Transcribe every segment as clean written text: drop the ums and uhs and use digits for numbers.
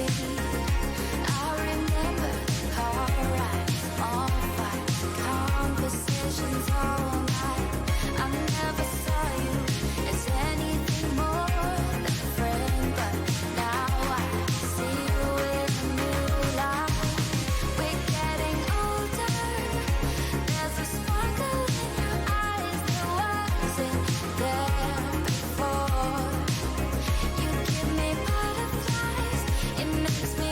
I remember car rides, all fights, conversations all night. I never saw you as anything more than a friend, but now I see you in a new light. We're getting older, there's a sparkle in your eyes that wasn't there before. You give me butterflies, it makes me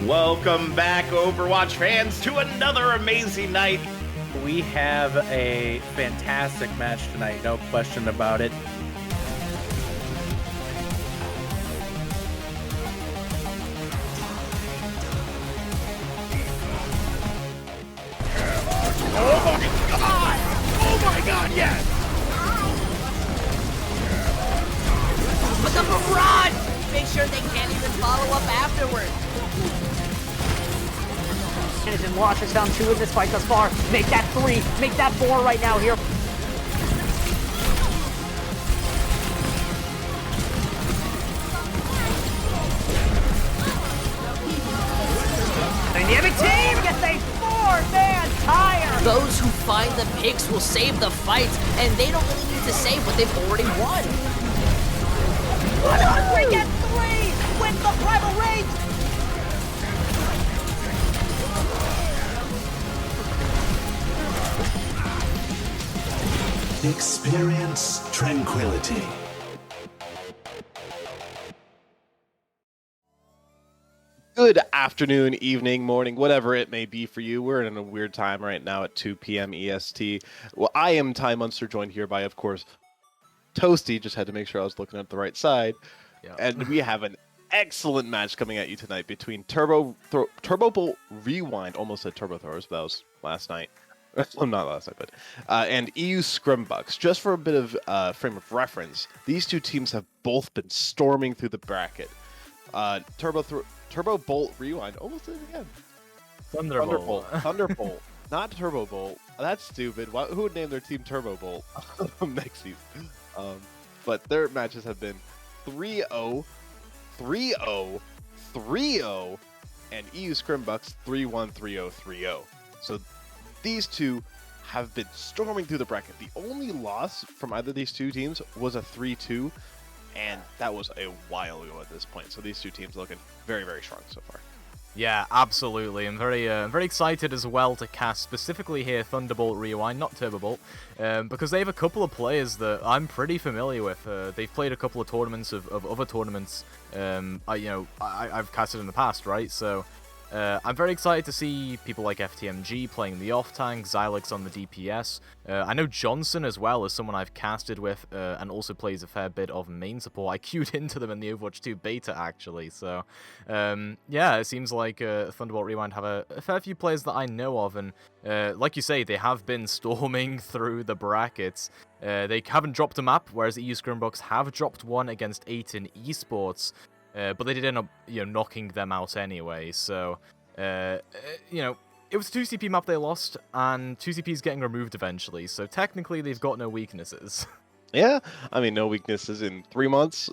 Welcome back, Overwatch fans, to another amazing night. We have a fantastic match tonight, no question about it. Oh my god, yes! Look up a run! Make sure they can't even follow up afterwards. And Wash is down 2 in this fight thus far. Make that 3, make that 4 right now here. Dynamic team gets a 4-man tire. Those who find the picks will save the fight, and they don't really need to save what they've already won. 100 gets 3 with the primal rage. Experience tranquility. Good afternoon, evening, morning, whatever it may be for you. We're in a weird time right now at 2 p.m. EST. Well, I am Ty Munster, joined here by, of course, Toasty. Just had to make sure I was looking at the right side. Yeah. And we have an excellent match coming at you tonight between Thunderbolt Rewind, almost said Turbo Throwers, but that was last night. Well, not last night, but and EU Scrimbucks. Just for a bit of frame of reference, these two teams have both been storming through the bracket. Thunderbolt Rewind, almost did it again. Thunderbolt. Thunderbolt, not Turbo Bolt. That's stupid. Who would name their team Turbo Bolt next season? But their matches have been 3-0, 3-0, 3-0, and EU Scrimbucks 3-1, 3-0, 3-0. So these two have been storming through the bracket. The only loss from either of these two teams was a 3-2, and that was a while ago at this point. So these two teams looking very, very strong so far. Yeah, absolutely. I'm very excited as well to cast specifically here Thunderbolt Rewind, not Turbobolt, because they have a couple of players that I'm pretty familiar with. They've played a couple of tournaments of other tournaments. I've casted in the past, right? So I'm very excited to see people like FTMG playing the off-tank, Xylix on the DPS. I know Johnson as well is someone I've casted with and also plays a fair bit of main support. I queued into them in the Overwatch 2 beta, actually. So, yeah, it seems like Thunderbolt Rewind have a fair few players that I know of. And like you say, they have been storming through the brackets. They haven't dropped a map, whereas EU Scrimbucks have dropped one against 18 Esports. But they did end up, knocking them out anyway. So, it was a 2CP map they lost, and 2CP is getting removed eventually. So technically, they've got no weaknesses. Yeah, I mean, no weaknesses in 3 months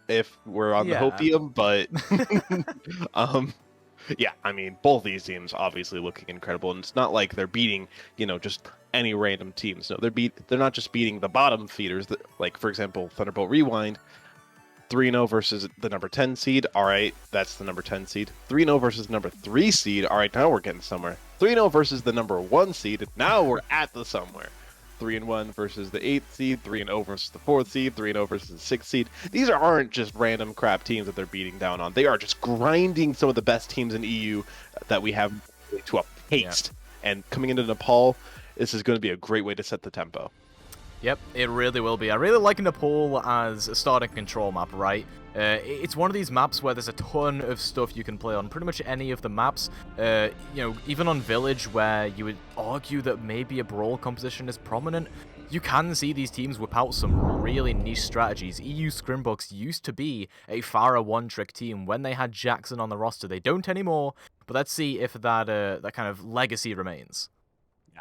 if we're on the Hopium, but yeah, I mean, both these teams obviously looking incredible, and it's not like they're beating, just any random teams. No, they're not just beating the bottom feeders. Like, for example, Thunderbolt Rewind. 3-0 versus the number 10 seed. All right, that's the number 10 seed. 3-0 versus number 3 seed. All right, now we're getting somewhere. 3-0 versus the number 1 seed. Now we're at the somewhere. 3-1 versus the 8th seed. 3-0 versus the 4th seed. 3-0 versus the 6th seed. These aren't just random crap teams that they're beating down on. They are just grinding some of the best teams in EU that we have to a pace. Yeah. And coming into Nepal, this is going to be a great way to set the tempo. Yep, it really will be. I really like Nepal as a starting control map, right? It's one of these maps where there's a ton of stuff you can play on pretty much any of the maps. Even on Village, where you would argue that maybe a Brawl composition is prominent, you can see these teams whip out some really niche strategies. EU Scrimbucks used to be a Pharah one-trick team when they had Jackson on the roster. They don't anymore, but let's see if that kind of legacy remains.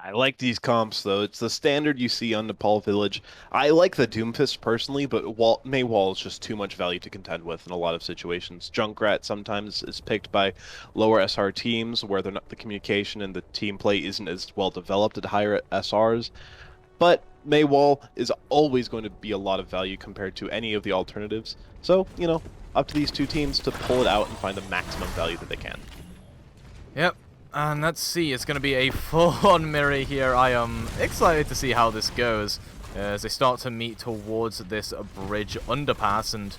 I like these comps, though. It's the standard you see on Nepal Village. I like the Doomfist personally, but Maywall is just too much value to contend with in a lot of situations. Junkrat sometimes is picked by lower SR teams where the communication and the team play isn't as well developed at higher SRs. But Maywall is always going to be a lot of value compared to any of the alternatives. So, up to these two teams to pull it out and find the maximum value that they can. Yep. And let's see, it's going to be a full-on mirror here. I am excited to see how this goes as they start to meet towards this bridge underpass. And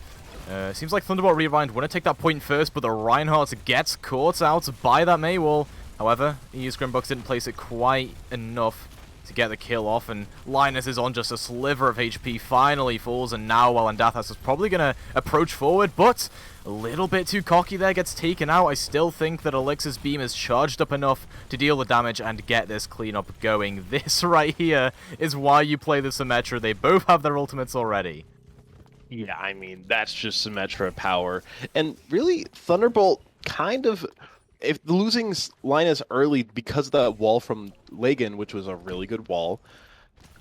Seems like Thunderbolt Rewind want to take that point first, but the Reinhardt gets caught out by that Mei wall. However, EU Scrimbucks didn't place it quite enough to get the kill off, and Linus is on just a sliver of HP, finally falls, and now Walandathas is probably going to approach forward, but a little bit too cocky there, gets taken out. I still think that Elixir's beam is charged up enough to deal the damage and get this cleanup going. This right here is why you play the Symmetra. They both have their ultimates already. Yeah, I mean, that's just Symmetra power. And really, Thunderbolt kind of... If losing Linus early because of that wall from Lagan, which was a really good wall,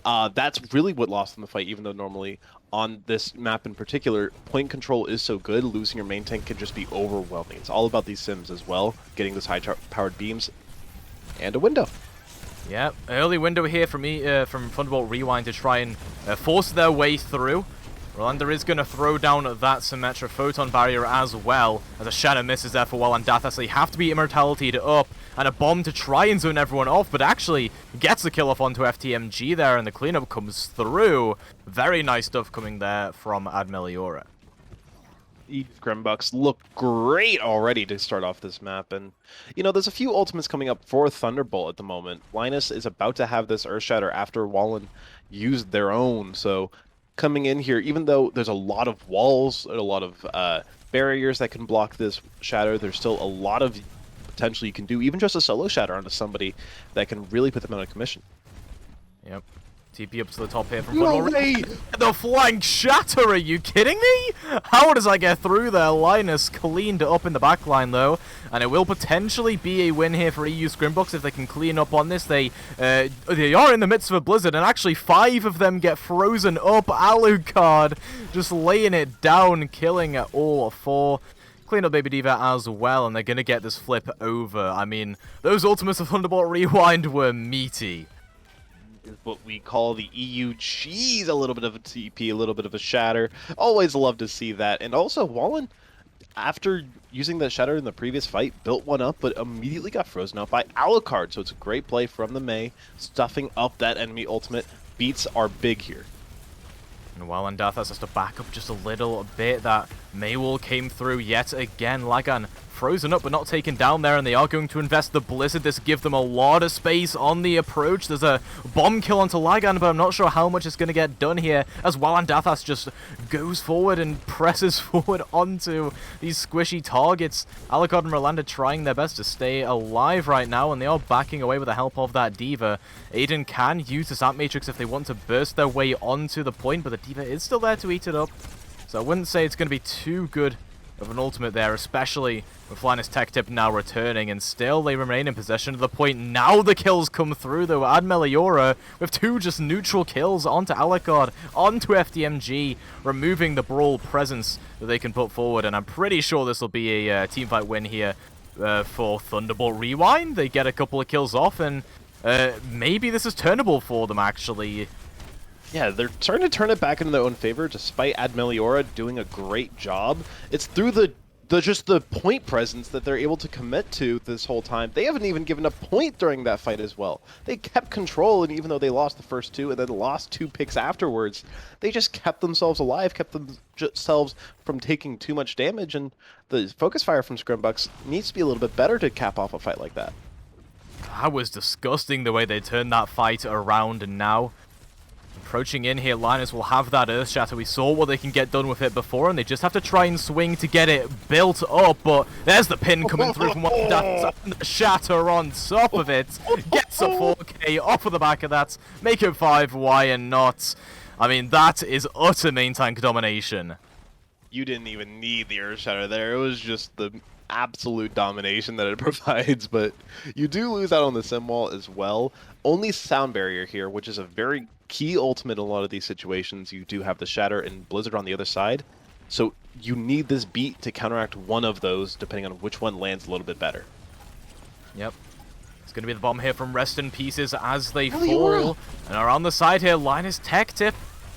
that's really what lost them the fight, even though normally on this map in particular, point control is so good, losing your main tank can just be overwhelming. It's all about these Sims as well, getting those high-powered beams, and a window. Yeah, early window here from Thunderbolt Rewind to try and force their way through. Rolanda is going to throw down that Symmetra Photon Barrier as well, as a Shadow misses there for Walandathas. They have to be Immortality'd up, and a bomb to try and zone everyone off, but actually gets the kill off onto FTMG there, and the cleanup comes through. Very nice stuff coming there from Admeliora. Scrimbucks look great already to start off this map, and you know, there's a few ultimates coming up for Thunderbolt at the moment. Linus is about to have this Earthshatter after Wallen used their own, so coming in here, even though there's a lot of walls and a lot of barriers that can block this shatter, there's still a lot of potential you can do, even just a solo shatter onto somebody that can really put them out of commission. Yep. TP up to the top here from No way! The flank shatter, are you kidding me? How does I get through there? Linus cleaned up in the backline though, and it will potentially be a win here for EU Scrimbucks if they can clean up on this. They are in the midst of a blizzard, and actually 5 of them get frozen up. Alucard just laying it down, killing all 4. Clean up Baby Diva as well, and they're going to get this flip over. I mean, those ultimates of Thunderbolt Rewind were meaty. Is what we call the EU cheese, a little bit of a TP, a little bit of a shatter. Always love to see that. And also, Wallen, after using that shatter in the previous fight, built one up, but immediately got frozen out by Alucard. So it's a great play from the Mei, stuffing up that enemy ultimate. Beats are big here. And Walandathas has to back up just a little bit. That Maywall came through yet again. Lagan frozen up but not taken down there, and they are going to invest the Blizzard. This gives them a lot of space on the approach. There's a bomb kill onto Lagan, but I'm not sure how much is going to get done here as Walandathas just goes forward and presses forward onto these squishy targets. Alucard and Rolanda trying their best to stay alive right now, and they are backing away with the help of that Diva. Aiden can use the Zap Matrix if they want to burst their way onto the point, but the Diva is still there to eat it up. So I wouldn't say it's going to be too good of an ultimate there, especially with Linus Tech Tip now returning, and still they remain in possession of the point. Now the kills come through though. Admeliora with 2 just neutral kills onto Alucard, onto FDMG, removing the Brawl presence that they can put forward, and I'm pretty sure this will be a teamfight win here for Thunderbolt Rewind. They get a couple of kills off, and maybe this is turnable for them actually. Yeah, they're starting to turn it back into their own favor, despite Admeliora doing a great job. It's through just the point presence that they're able to commit to this whole time. They haven't even given a point during that fight as well. They kept control, and even though they lost the first 2 and then lost 2 picks afterwards, they just kept themselves alive, kept themselves from taking too much damage, and the focus fire from Scrimbucks needs to be a little bit better to cap off a fight like that. That was disgusting the way they turned that fight around, and now approaching in here, Linus will have that Earth Shatter. We saw what they can get done with it before, and they just have to try and swing to get it built up, but there's the pin coming through from that Shatter on top of it. Gets a 4K off of the back of that. Make it 5, why not? I mean, that is utter main tank domination. You didn't even need the Earth Shatter there. It was just the absolute domination that it provides, but you do lose out on the Sim Wall as well. Only Sound Barrier here, which is a very key ultimate in a lot of these situations. You do have the Shatter and Blizzard on the other side, so you need this beat to counteract one of those, depending on which one lands a little bit better. Yep. It's going to be the bomb here from Rest in Pieces as they fall. And around the side here, Linus Tech Tip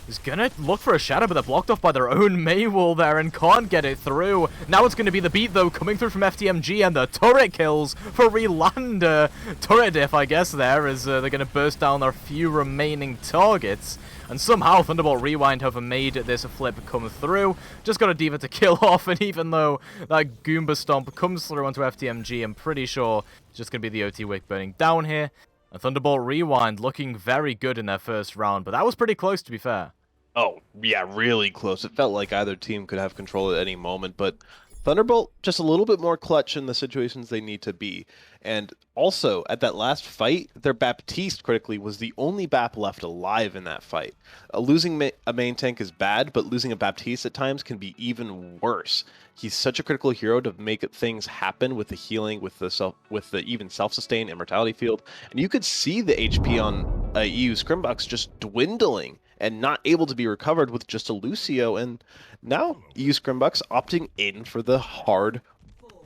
is gonna look for a shadow, but they're blocked off by their own Maywall there and can't get it through. Now it's gonna be the beat though, coming through from FTMG, and the turret kills for Relander. Turret diff, I guess, there, as they're gonna burst down their few remaining targets. And somehow Thunderbolt Rewind have made this flip come through. Just got a Diva to kill off, and even though that Goomba Stomp comes through onto FTMG, I'm pretty sure it's just going to be the OT Wick burning down here. And Thunderbolt Rewind looking very good in their first round, but that was pretty close, to be fair. Oh, yeah, really close. It felt like either team could have control at any moment, but Thunderbolt just a little bit more clutch in the situations they need to be. And also, at that last fight, their Baptiste, critically, was the only Bap left alive in that fight. Losing a main tank is bad, but losing a Baptiste at times can be even worse. He's such a critical hero to make things happen with the healing, with the even self-sustain immortality field. And you could see the HP on EU Scrimbucks just dwindling and not able to be recovered with just a Lucio. And now EU Scrimbucks opting in for the hard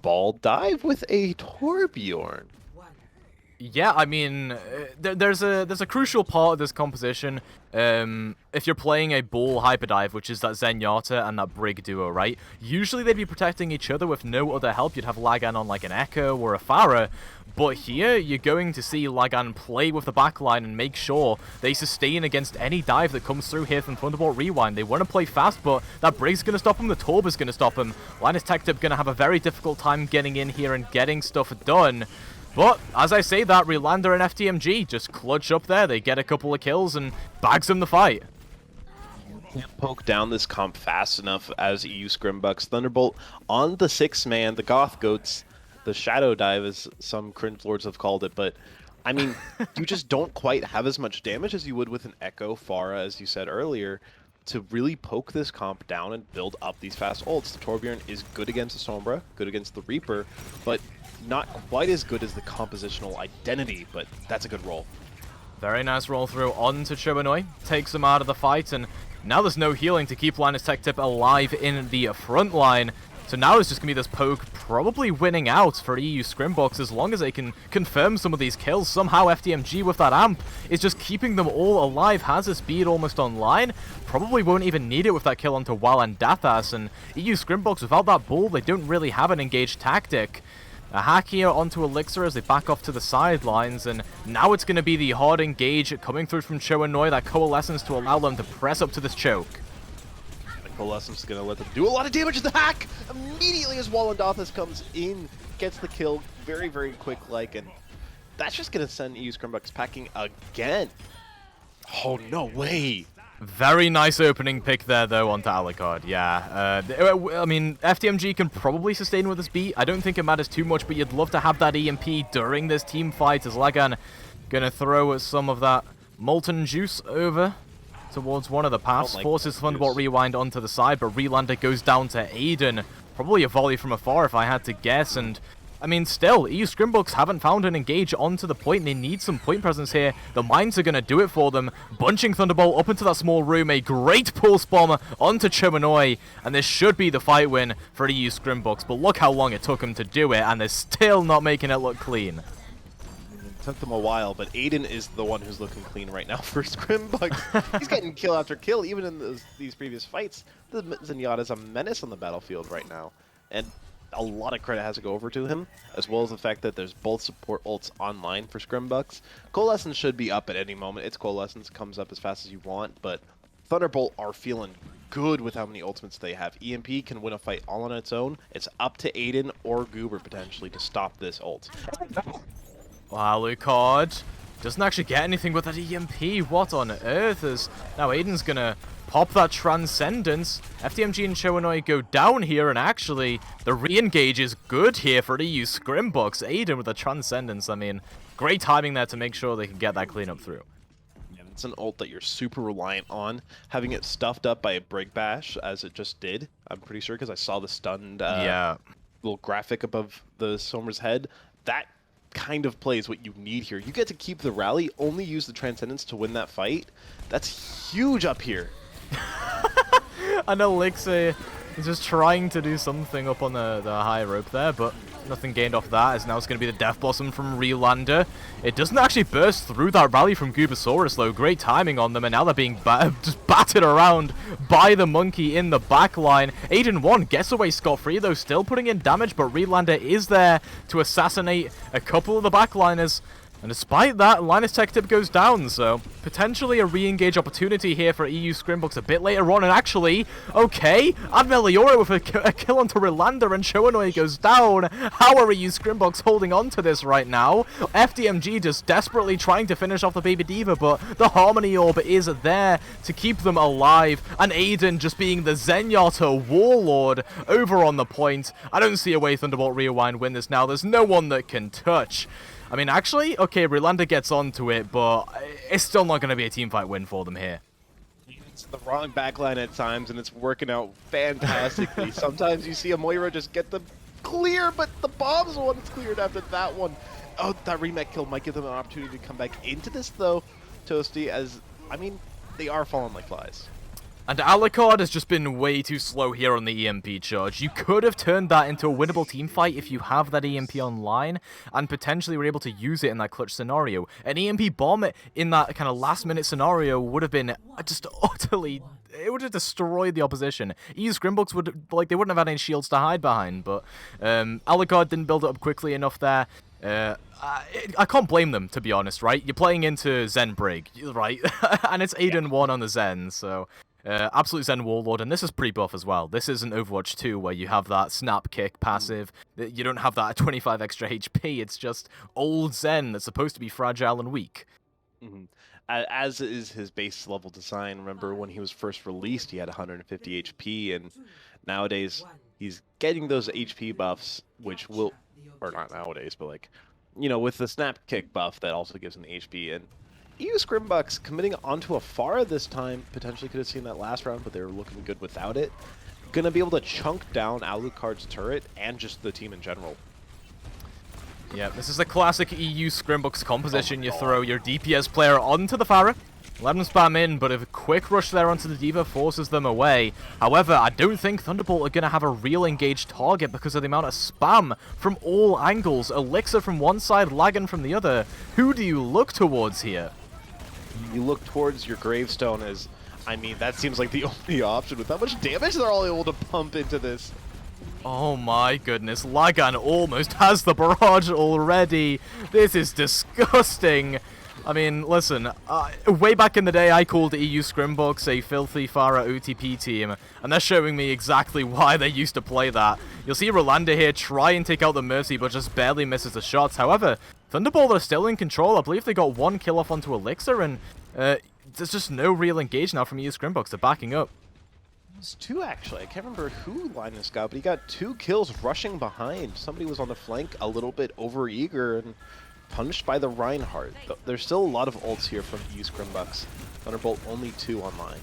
ball dive with a Torbjorn. Yeah, I mean, there's a crucial part of this composition. If you're playing a Bull Hyperdive, which is that Zenyatta and that Brig duo, right? Usually they'd be protecting each other with no other help. You'd have Lagan on like an Echo or a Pharah. But here, you're going to see Lagan play with the backline and make sure they sustain against any dive that comes through here from Thunderbolt Rewind. They want to play fast, but that Brig's going to stop him, the Torb is going to stop him. Linus Tech Tip going to have a very difficult time getting in here and getting stuff done. But, as I say that, Relander and FTMG just clutch up there. They get a couple of kills and bags them the fight. Can't poke down this comp fast enough as EU Scrimbucks. Thunderbolt on the 6-man, the Goth Goats, the Shadow Dive, as some cringe lords have called it. But, I mean, you just don't quite have as much damage as you would with an Echo, Pharah, as you said earlier, to really poke this comp down and build up these fast ults. The Torbjorn is good against the Sombra, good against the Reaper, but not quite as good as the compositional identity, but that's a good roll. Very nice roll through onto Chobanoi, takes him out of the fight, and now there's no healing to keep Linus Tech Tip alive in the front line. So now it's just going to be this poke probably winning out for EU Scrimbucks as long as they can confirm some of these kills. Somehow FTMG with that amp is just keeping them all alive, has his speed almost online. Probably won't even need it with that kill onto Wal and Dathas, and EU Scrimbucks without that bull, they don't really have an engaged tactic. A hack here onto Elixir as they back off to the sidelines, and now it's going to be the hard engage coming through from Choanoi, that coalescence to allow them to press up to this choke. The coalescence is going to let them do a lot of damage to the hack immediately as Wallendothus comes in, gets the kill very, very quick-like, and that's just going to send EU Scrimbucks packing again. Oh, no way. Very nice opening pick there, though, onto Alucard. Yeah, I mean, FTMG can probably sustain with this beat. I don't think it matters too much, but you'd love to have that EMP during this team fight as Lagan gonna throw some of that molten juice over towards one of the paths. Forces Thunderbolt Rewind onto the side, but Relander goes down to Aiden. Probably a volley from afar if I had to guess, and I mean, still, EU Scrimbucks haven't found an engage onto the point. They need some point presence here. The mines are going to do it for them. Bunching Thunderbolt up into that small room. A great pulse bomb onto Chobanoi. And this should be the fight win for EU Scrimbucks. But look how long it took them to do it. And they're still not making it look clean. It took them a while, but Aiden is the one who's looking clean right now for Scrimbucks. He's getting kill after kill, even in these previous fights. The Zenyatta is a menace on the battlefield right now. And a lot of credit has to go over to him, as well as the fact that there's both support ults online for Scrimbucks. Coalescence should be up at any moment. Its Coalescence comes up as fast as you want, but Thunderbolt are feeling good with how many ultimates they have. EMP can win a fight all on its own. It's up to Aiden or Goober potentially to stop this ult. Wow, Alucard doesn't actually get anything with that EMP. What on earth is... Now Aiden's gonna pop that Transcendence. FTMG and Choanoi go down here, and actually, the re-engage is good here for the EU Scrimbucks. Aiden with the Transcendence, I mean, great timing there to make sure they can get that cleanup through. Yeah, it's an ult that you're super reliant on. Having it stuffed up by a Brig Bash, as it just did, I'm pretty sure, because I saw the stunned little graphic above the Sombra's head. That kind of plays what you need here. You get to keep the rally, only use the Transcendence to win that fight. That's huge up here. And Elixir is just trying to do something up on the high rope there, but Nothing gained off that, as now it's going to be the Death Blossom from Relander. It doesn't actually burst through that rally from Goobasaurus, though. Great timing on them, and now they're being just battered around by the monkey in the back line. Aiden 1 gets away scot-free, though, still putting in damage, but Relander is there to assassinate a couple of the backliners. And despite that, Linus Tech Tip goes down, so potentially a re-engage opportunity here for EU Scrimbucks a bit later on. And actually, okay, Admeliora with a kill onto Relander, and Shoanoi goes down. How are EU Scrimbucks holding on to this right now? FDMG just desperately trying to finish off the Baby Diva, but the Harmony Orb is there to keep them alive. And Aiden just being the Zenyatta Warlord over on the point. I don't see a way Thunderbolt Rewind win this now. There's no one that can touch. I mean, actually, okay, Relander gets onto it, but it's still not going to be a teamfight win for them here. It's the wrong backline at times, and it's working out fantastically. Sometimes you see a Moira just get them clear, but the bomb's the one that's cleared after that one. Oh, that remake kill might give them an opportunity to come back into this, though, Toasty, as, I mean, they are falling like flies. And Alucard has just been way too slow here on the EMP charge. You could have turned that into a winnable teamfight if you have that EMP online, and potentially were able to use it in that clutch scenario. An EMP bomb in that kind of last-minute scenario would have been just utterly... It would have destroyed the opposition. EU Scrimbucks would, like, they wouldn't have had any shields to hide behind, but Alucard didn't build it up quickly enough there. I can't blame them, to be honest, right? You're playing into Zen Brig, right? And it's Aiden 1 on the Zen, so... Absolute Zen Warlord, and this is pretty buff as well. This isn't Overwatch 2 where you have that snap kick passive. You don't have that 25 extra HP. It's just old Zen that's supposed to be fragile and weak. Mm-hmm. As is his base level design. Remember when he was first released, he had 150 HP, and nowadays he's getting those HP buffs, which will, or not nowadays, but like, you know, with the snap kick buff that also gives him the HP. And EU Scrimbucks committing onto a Pharah this time. Potentially could have seen that last round, but they were looking good without it. Gonna be able to chunk down Alucard's turret and just the team in general. Yeah, this is a classic EU Scrimbucks composition. You throw your DPS player onto the Pharah, let them spam in, but a quick rush there onto the Diva forces them away. However, I don't think Thunderbolt are going to have a real engaged target because of the amount of spam from all angles. Elixir from one side, Lagan from the other. Who do you look towards here? You look towards your gravestone as, I mean, that seems like the only option with how much damage they're all able to pump into this. Oh my goodness, Lagan almost has the barrage already. This is disgusting. I mean, listen, way back in the day I called EU Scrimbucks a filthy Pharah OTP team, and they're showing me exactly why they used to play that. You'll see Rolanda here try and take out the Mercy, but just barely misses the shots. However, Thunderbolt are still in control. I believe they got one kill off onto Elixir, and there's just no real engage now from EU Scrimbucks. They're backing up. It's two, actually. I can't remember who Linus got, but he got 2 kills rushing behind. Somebody was on the flank a little bit over-eager and punished by the Reinhardt. There's still a lot of ults here from EU Scrimbucks. Thunderbolt only 2 online.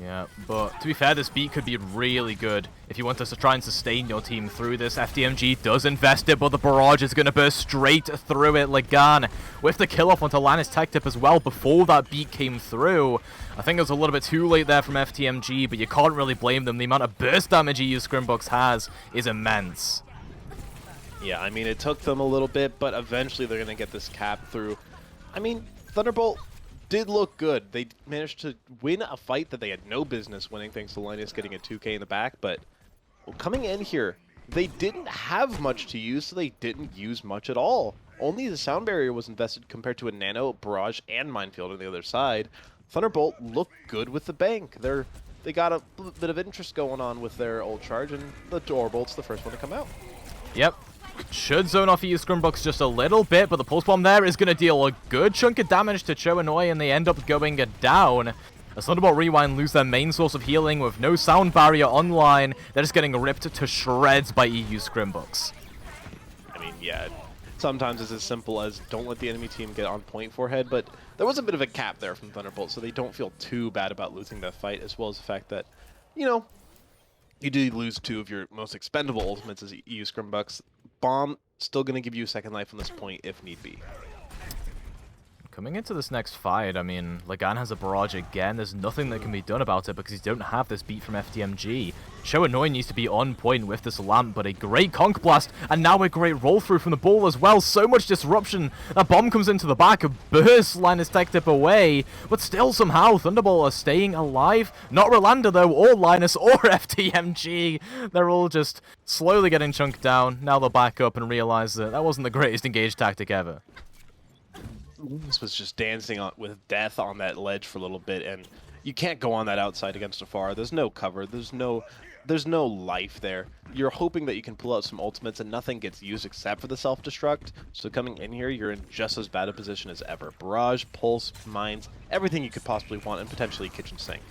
Yeah, but to be fair, this beat could be really good if you want us to try and sustain your team through this. FDMG does invest it, but the barrage is going to burst straight through it. Lagan with the kill off onto Linus Tech Tip as well before that beat came through. I think it was a little bit too late there from FTMG, but you can't really blame them. The amount of burst damage EU Scrimbucks has is immense. Yeah, I mean, it took them a little bit, but eventually they're going to get this cap through. I mean, Thunderbolt did look good. They managed to win a fight that they had no business winning thanks to Linus getting a 2k in the back, but coming in here, they didn't have much to use, so they didn't use much at all. Only the sound barrier was invested compared to a nano, barrage, and minefield on the other side. Thunderbolt looked good with the bank. They got a bit of interest going on with their ult charge, and the Doorbolt's the first one to come out. Yep. Should zone off EU Scrimbucks just a little bit, but the pulse bomb there is going to deal a good chunk of damage to Choanoi, and they end up going down. As Thunderbolt Rewind lose their main source of healing with no sound barrier online, they're just getting ripped to shreds by EU Scrimbucks. I mean, yeah, sometimes it's as simple as don't let the enemy team get on point forehead, but there was a bit of a cap there from Thunderbolt, so they don't feel too bad about losing that fight, as well as the fact that, you know, you did lose 2 of your most expendable ultimates as EU Scrimbucks. Bomb still going to give you a second life on this point if need be. Coming into this next fight, I mean, Lagan has a barrage again. There's nothing that can be done about it because he don't have this beat from FTMG. Show Annoy needs to be on point with this lamp, but a great conk blast, and now a great roll through from the ball as well. So much disruption. That bomb comes into the back, bursts Linus Tech Tip away, but still somehow Thunderbolt are staying alive. Not Rolanda though, or Linus, or FTMG. They're all just slowly getting chunked down. Now they'll back up and realize that that wasn't the greatest engaged tactic ever. This was just dancing with death on that ledge for a little bit, and you can't go on that outside against Afar. There's no cover. There's no life there. You're hoping that you can pull out some ultimates, and nothing gets used except for the self-destruct. So coming in here, you're in just as bad a position as ever. Barrage, pulse, mines, everything you could possibly want, and potentially kitchen sink.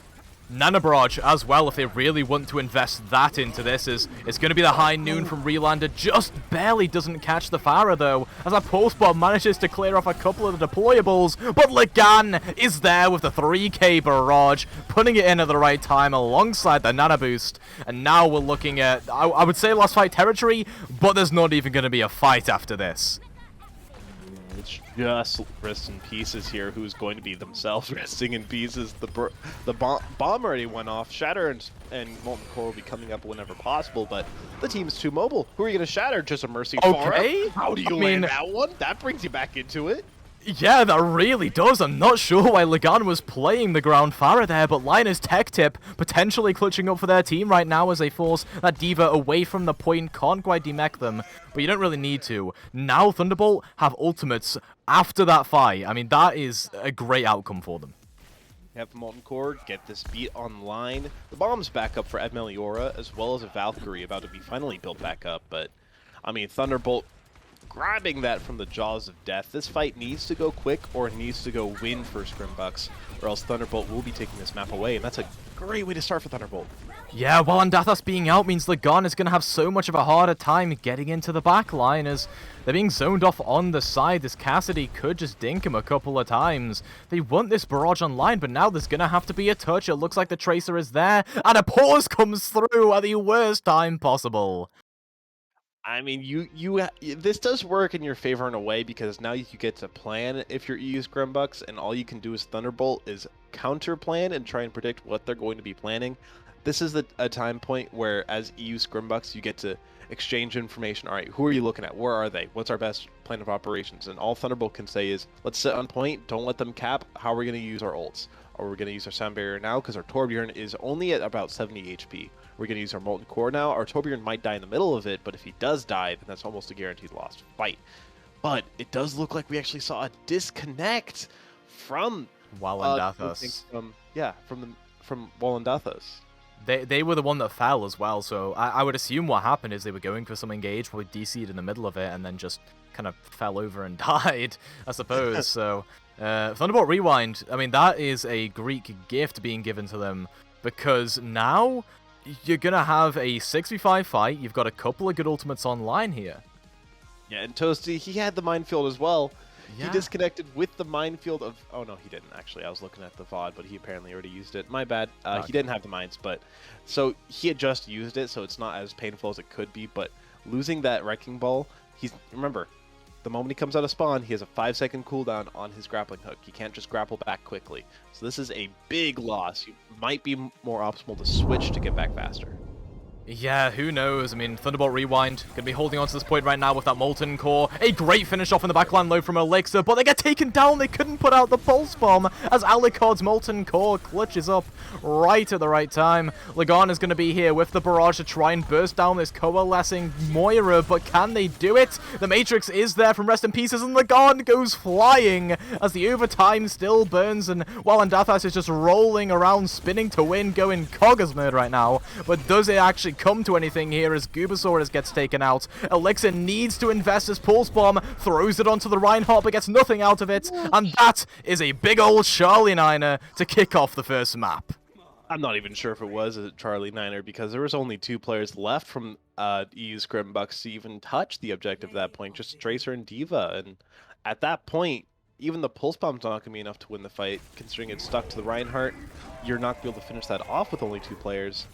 Nano Barrage as well, if they really want to invest that into this, is it's going to be the high noon from Relander. Just barely doesn't catch the Pharah though, as that pulse bomb manages to clear off a couple of the deployables, but Lagan is there with the 3k Barrage, putting it in at the right time alongside the Nano Boost, and now we're looking at, I would say last fight territory, but there's not even going to be a fight after this. It's just rest in pieces here. Who's going to be themselves resting in pieces? The bomb already went off. Shatter and Molten Core will be coming up whenever possible, but the team's too mobile. Who are you going to shatter? Just a Mercy Okay. Pharah? How do you land that one? That brings you back into it. Yeah, that really does. I'm not sure why Lagan was playing the ground Pharah there, but Linus Tech Tip potentially clutching up for their team right now as they force that D.Va away from the point. Can't quite demech them, but you don't really need to. Now Thunderbolt have ultimates after that fight. I mean, that is a great outcome for them. You have the Molten Core, get this beat online. The bomb's back up for Ed Meliora, as well as a Valkyrie about to be finally built back up, but, I mean, Thunderbolt grabbing that from the jaws of death. This fight needs to go quick, or it needs to go win for Scrimbucks, or else Thunderbolt will be taking this map away, and that's a great way to start for Thunderbolt. Yeah, well, Andathas being out means Lagan is going to have so much of a harder time getting into the back line as they're being zoned off on the side. This Cassidy could just dink him a couple of times. They want this barrage online, but now there's going to have to be a touch. It looks like the Tracer is there, and a pause comes through at the worst time possible. I mean, this does work in your favor in a way, because now you get to plan if you're EU Scrimbucks, and all you can do as Thunderbolt is counter plan and try and predict what they're going to be planning. This is a time point where, as EU Scrimbucks, you get to exchange information. All right, who are you looking at? Where are they? What's our best plan of operations? And all Thunderbolt can say is, let's sit on point, don't let them cap. How are we going to use our ults? Or we're going to use our Sound Barrier now because our Torbjorn is only at about 70 HP. We're going to use our Molten Core now. Our Torbjorn might die in the middle of it, but if he does die, then that's almost a guaranteed lost fight. But it does look like we actually saw a disconnect from Walandathos. From Walandathos. They were the one that fell as well, so I would assume what happened is they were going for some engage, probably DC'd in the middle of it, and then just kind of fell over and died, I suppose. So, Thunderbolt Rewind, I mean, that is a Greek gift being given to them, because now you're going to have a 6v5 fight. You've got a couple of good ultimates online here. Yeah, and Toasty, he had the minefield as well. Yeah. He disconnected with the minefield of... Oh, no, he didn't, actually. I was looking at the VOD, but he apparently already used it. My bad. Okay. He didn't have the mines, but... So, he had just used it, so it's not as painful as it could be, but losing that Wrecking Ball, remember, the moment he comes out of spawn, he has a 5-second cooldown on his grappling hook. He can't just grapple back quickly. So this is a big loss. You might be more optimal to switch to get back faster. Yeah, who knows? I mean, Thunderbolt Rewind going to be holding on to this point right now with that Molten Core. A great finish off in the backline low from Elixir, but they get taken down. They couldn't put out the Pulse Bomb as Alucard's Molten Core clutches up right at the right time. Lagan is going to be here with the barrage to try and burst down this coalescing Moira, but can they do it? The Matrix is there from Rest in Pieces, and Lagan goes flying as the overtime still burns, and while Andathas is just rolling around, spinning to win, going Coggers mode right now. But does it actually come to anything here as Goobasaurus gets taken out? Elixir needs to invest his Pulse Bomb, throws it onto the Reinhardt, but gets nothing out of it, and that is a big old Charlie Niner to kick off the first map. I'm not even sure if it was a Charlie Niner, because there was only 2 players left from EU Scrimbucks to even touch the objective at that point, just Tracer and D.Va, and at that point, even the Pulse Bomb's not going to be enough to win the fight, considering it's stuck to the Reinhardt. You're not going to be able to finish that off with only 2 players.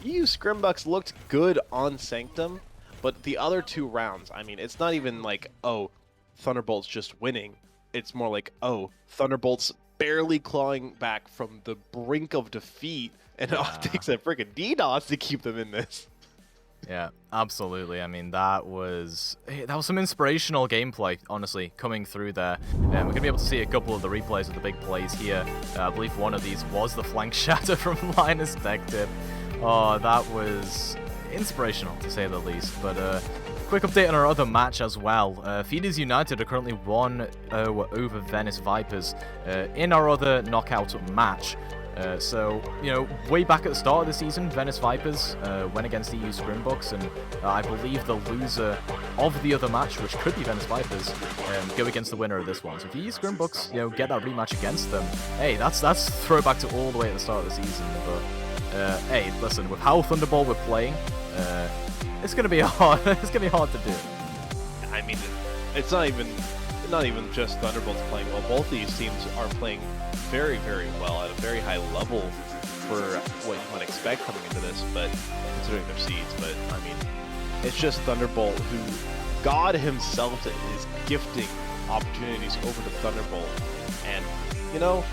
EU Scrimbucks looked good on Sanctum, but the other 2 rounds, I mean, it's not even like, oh, Thunderbolt's just winning. it's more like, oh, Thunderbolt's barely clawing back from the brink of defeat, and it takes a freaking DDoS to keep them in this. Yeah, absolutely. I mean, that was some inspirational gameplay, honestly, coming through there. We're going to be able to see a couple of the replays of the big plays here. I believe one of these was the flank shatter from Linus Tech Tip. Oh, that was inspirational, to say the least. But quick update on our other match as well. Feeders United are currently 1-0 over Venice Vipers in our other knockout match. So, you know, way back at the start of the season, Venice Vipers went against EU Scrimbucks, and I believe the loser of the other match, which could be Venice Vipers, go against the winner of this one. So if EU Scrimbucks, you know, get that rematch against them, hey, that's throwback to all the way at the start of the season. But hey, listen, with how Thunderbolt we're playing, it's gonna be hard. It's gonna be hard to do. I mean, it's not even just Thunderbolt's playing well. Both these teams are playing very, very well at a very high level for what you might expect coming into this, but considering their seeds. But I mean, it's just Thunderbolt who God himself is gifting opportunities over to Thunderbolt, and you know,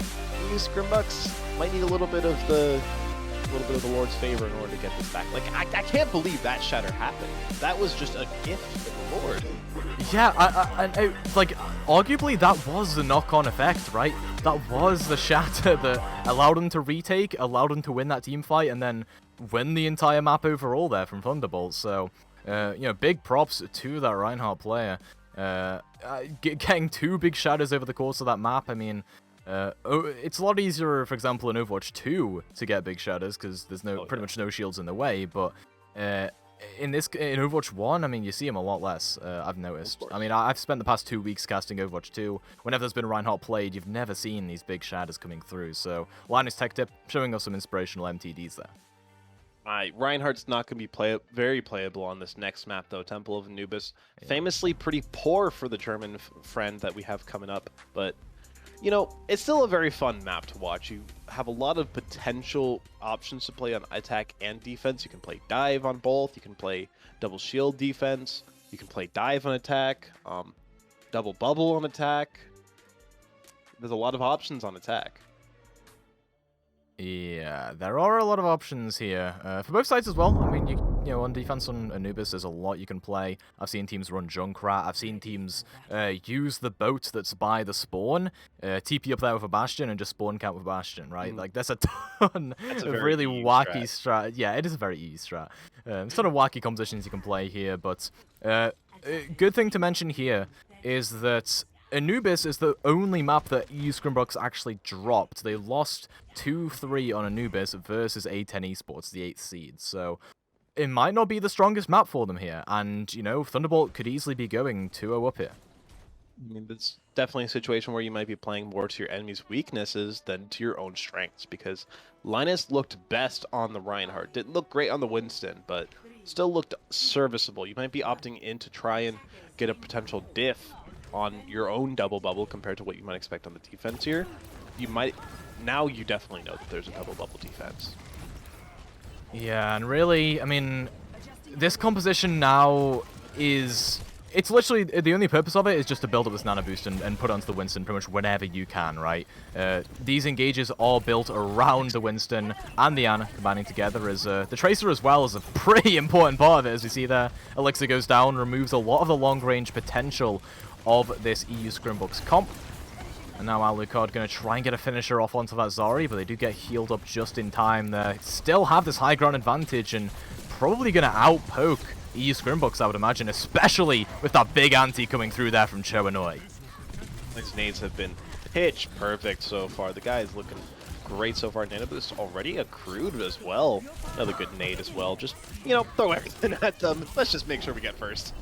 these Scrimbucks might need a little bit of the Lord's favor in order to get this back. Like, I can't believe that shatter happened. That was just a gift from the Lord. Yeah, like, arguably that was the knock-on effect, right? That was the shatter that allowed him to retake, allowed him to win that team fight, and then win the entire map overall there from Thunderbolt. So, you know, big props to that Reinhardt player. Getting 2 big shatters over the course of that map, I mean, it's a lot easier, for example, in Overwatch 2 to get big shatters because there's pretty much no shields in the way, but in Overwatch 1, I mean, you see him a lot less, I've noticed. I mean, I've spent the past 2 weeks casting Overwatch 2. Whenever there's been Reinhardt played, you've never seen these big shatters coming through, so Linus Tech Tip showing us some inspirational MTDs there. Reinhardt's not going to be very playable on this next map, though. Temple of Anubis, famously pretty poor for the German friend that we have coming up, but you know, it's still a very fun map to watch. You have a lot of potential options to play on attack and defense. You can play dive on both. You can play double shield defense. You can play dive on attack, double bubble on attack. There's a lot of options on attack. Yeah, there are a lot of options here for both sides as well. I mean, you know, on defense on Anubis, there's a lot you can play. I've seen teams run Junkrat. I've seen teams use the boat that's by the spawn, TP up there with a Bastion, and just spawn camp with Bastion, right? Like, there's a ton of really wacky strat. Yeah, it is a very easy strat. There's a ton of wacky compositions you can play here, but good thing to mention here is that Anubis is the only map that EU Scrimbucks actually dropped. They lost 2-3 on Anubis versus A10 Esports, the 8th seed. So it might not be the strongest map for them here. And, you know, Thunderbolt could easily be going 2-0 up here. I mean, it's definitely a situation where you might be playing more to your enemy's weaknesses than to your own strengths, because Linus looked best on the Reinhardt. Didn't look great on the Winston, but still looked serviceable. You might be opting in to try and get a potential diff on your own double bubble compared to what you might expect on the defense here. Now you definitely know that there's a double bubble defense. Yeah, and really, I mean, this composition now it's literally, the only purpose of it is just to build up this nano boost and put it onto the Winston pretty much whenever you can, right? These engages are built around the Winston and the Ana combining together, as the Tracer as well is a pretty important part of it, as we see there. Elixir goes down, removes a lot of the long-range potential of this EU Scrimbucks comp. And now Alucard going to try and get a finisher off onto that Zari, but they do get healed up just in time there. Still have this high ground advantage and probably going to outpoke EU Scrimbucks, I would imagine, especially with that big anti coming through there from Choanoi. These nades have been pitch perfect so far. The guy is looking great so far. Nano boost already accrued as well. Another good nade as well. Just, you know, throw everything at them. Let's just make sure we get first.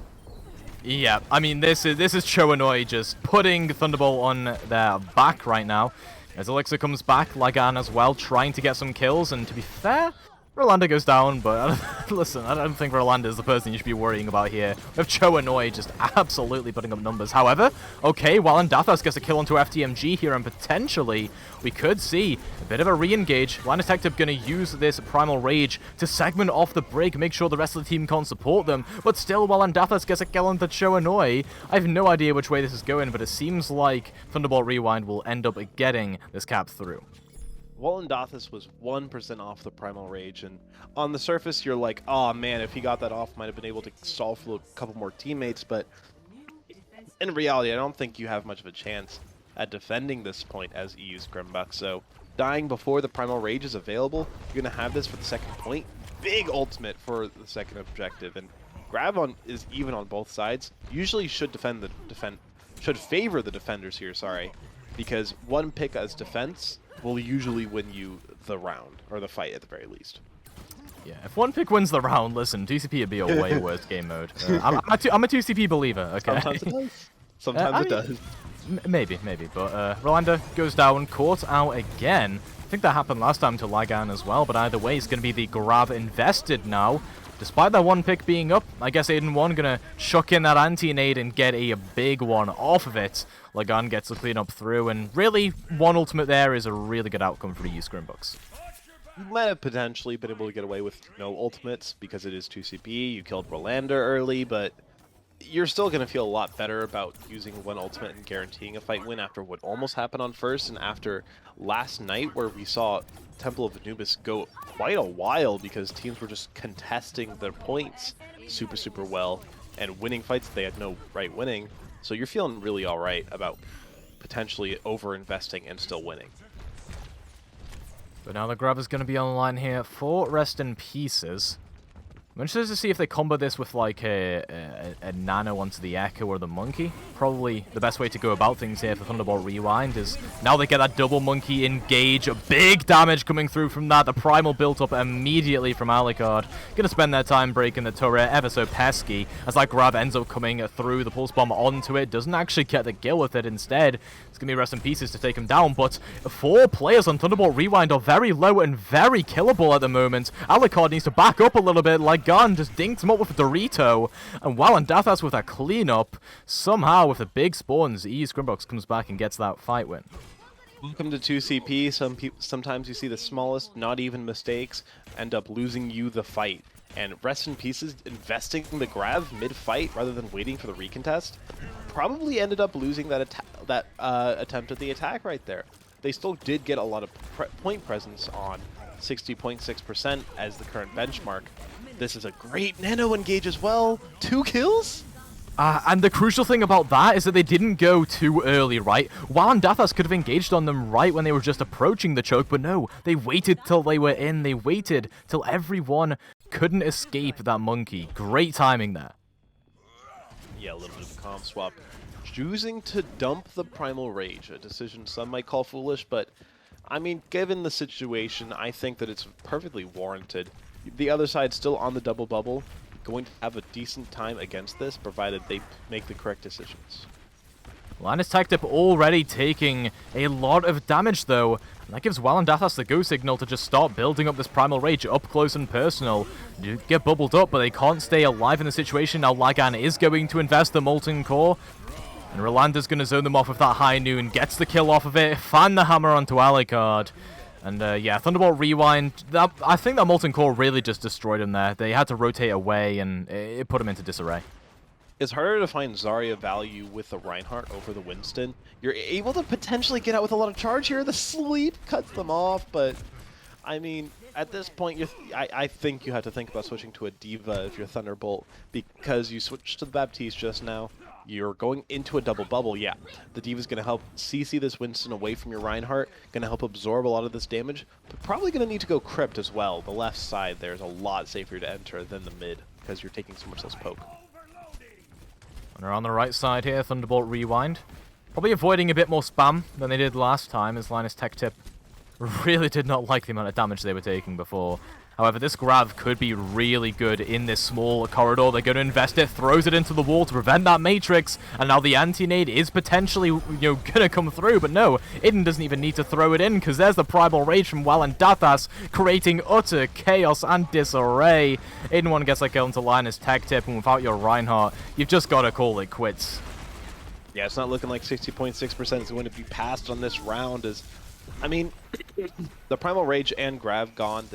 Yeah, I mean, this is Choanoi just putting Thunderbolt on their back right now. As Elixir comes back, Lagan as well, trying to get some kills, and to be fair, Rolanda goes down, but listen, I don't think Rolanda is the person you should be worrying about here. We have Cho Anoi just absolutely putting up numbers. However, okay, Walandathas gets a kill onto FTMG here, and potentially we could see a bit of a re-engage. Linus Tech Tip going to use this Primal Rage to segment off the break, make sure the rest of the team can't support them, but still Walandathas gets a kill onto Cho Anoi. I have no idea which way this is going, but it seems like Thunderbolt Rewind will end up getting this cap through. Walandathas was 1% off the Primal Rage, and on the surface you're like, oh man, if he got that off, might have been able to solve for a couple more teammates, but in reality, I don't think you have much of a chance at defending this point as EU Scrimbucks, so dying before the Primal Rage is available, you're going to have this for the second point. Big ultimate for the second objective, and Grab is even on both sides. Usually should favor the defenders here, sorry, because one pick as defense will usually win you the round, or the fight at the very least. Yeah, if one pick wins the round, listen, 2CP would be a way worse game mode. I'm a 2CP believer, okay? Sometimes it does. Sometimes it does. Maybe, but Rolanda goes down, caught out again. I think that happened last time to Lagan as well, but either way, it's going to be the Grav invested now. Despite that one pick being up, I guess Aiden 1 going to chuck in that anti-nade and get a big one off of it. Lagan gets the clean up through, and really, one ultimate there is a really good outcome for the Scrimbucks. You might have potentially been able to get away with no ultimates because it is 2CP, you killed Rolanda early, but you're still going to feel a lot better about using one ultimate and guaranteeing a fight win after what almost happened on first, and after last night where we saw Temple of Anubis go quite a while because teams were just contesting their points super well and winning fights they had no right winning. So you're feeling really alright about potentially over-investing and still winning. But now the grab is going to be on the line here for Rest in Pieces. I'm interested to see if they combo this with like a nano onto the Echo or the Monkey. Probably the best way to go about things here for Thunderbolt Rewind is now they get that double Monkey engage. A big damage coming through from that. The Primal built up immediately from Alucard. Gonna spend their time breaking the turret ever so pesky as that grab ends up coming through the Pulse Bomb onto it. Doesn't actually get the kill with it instead. It's gonna be Rest in Pieces to take him down, but 4 players on Thunderbolt Rewind are very low and very killable at the moment. Alucard needs to back up a little bit. Like Gun just dinked him up with a Dorito, and Walandathas with a cleanup. Somehow, with the big spawns, EU Scrimbucks comes back and gets that fight win. Welcome to 2CP. Sometimes you see the smallest, not even mistakes, end up losing you the fight. And Rest in Pieces investing the grab mid-fight rather than waiting for the recontest probably ended up losing that attempt at the attack right there. They still did get a lot of point presence on 60.6% as the current benchmark. This is a great nano engage as well. 2 kills? And the crucial thing about that is that they didn't go too early, right? Walandathas could have engaged on them right when they were just approaching the choke, but no, they waited till they were in. They waited till everyone couldn't escape that Monkey. Great timing there. Yeah, a little bit of a comp swap. Choosing to dump the Primal Rage, a decision some might call foolish, but I mean, given the situation, I think that it's perfectly warranted. The other side's still on the double bubble, going to have a decent time against this, provided they make the correct decisions. Linus Tech Tip already taking a lot of damage, though. And that gives Walandathas the go signal to just start building up this Primal Rage up close and personal. You get bubbled up, but they can't stay alive in the situation. Now Lagan is going to invest the Molten Core. And Rolanda's going to zone them off with that High Noon. Gets the kill off of it. Fan the hammer onto Alucard. And yeah, Thunderbolt Rewind, I think that Molten Core really just destroyed him there. They had to rotate away, and it put him into disarray. It's harder to find Zarya value with the Reinhardt over the Winston. You're able to potentially get out with a lot of charge here. The sleep cuts them off, but I mean, at this point, I think you have to think about switching to a Diva if you're Thunderbolt, because you switched to the Baptiste just now. You're going into a double bubble, yeah. The Diva's going to help CC this Winston away from your Reinhardt, going to help absorb a lot of this damage, but probably going to need to go Crypt as well. The left side there is a lot safer to enter than the mid, because you're taking so much less poke. And they're on the right side here, Thunderbolt Rewind. Probably avoiding a bit more spam than they did last time, as Linus Tech Tip really did not like the amount of damage they were taking before. However, this Grav could be really good in this small corridor. They're going to invest it, throws it into the wall to prevent that Matrix, and now the anti-nade is potentially, going to come through, but no, Iden doesn't even need to throw it in, because there's the Primal Rage from Walandathas, creating utter chaos and disarray. Iden one gets that kill into Linus tech tip, and without your Reinhardt, you've just got to call it quits. Yeah, it's not looking like 60.6% is going to be passed on this round. I mean, the Primal Rage and Grav gone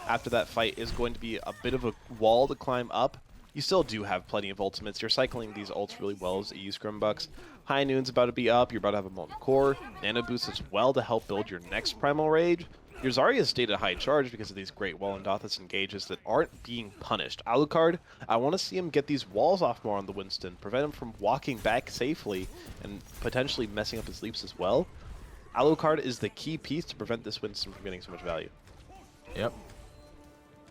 after that fight is going to be a bit of a wall to climb up. You still do have plenty of ultimates. You're cycling these ults really well as EU Scrimbucks. High Noon's about to be up. You're about to have a Molten Core. Nano Boost as well to help build your next Primal Rage. Your Zarya stayed at high charge because of these great Walandathas engages that aren't being punished. Alucard, I want to see him get these walls off more on the Winston, prevent him from walking back safely and potentially messing up his leaps as well. Alucard is the key piece to prevent this Winston from getting so much value. Yep.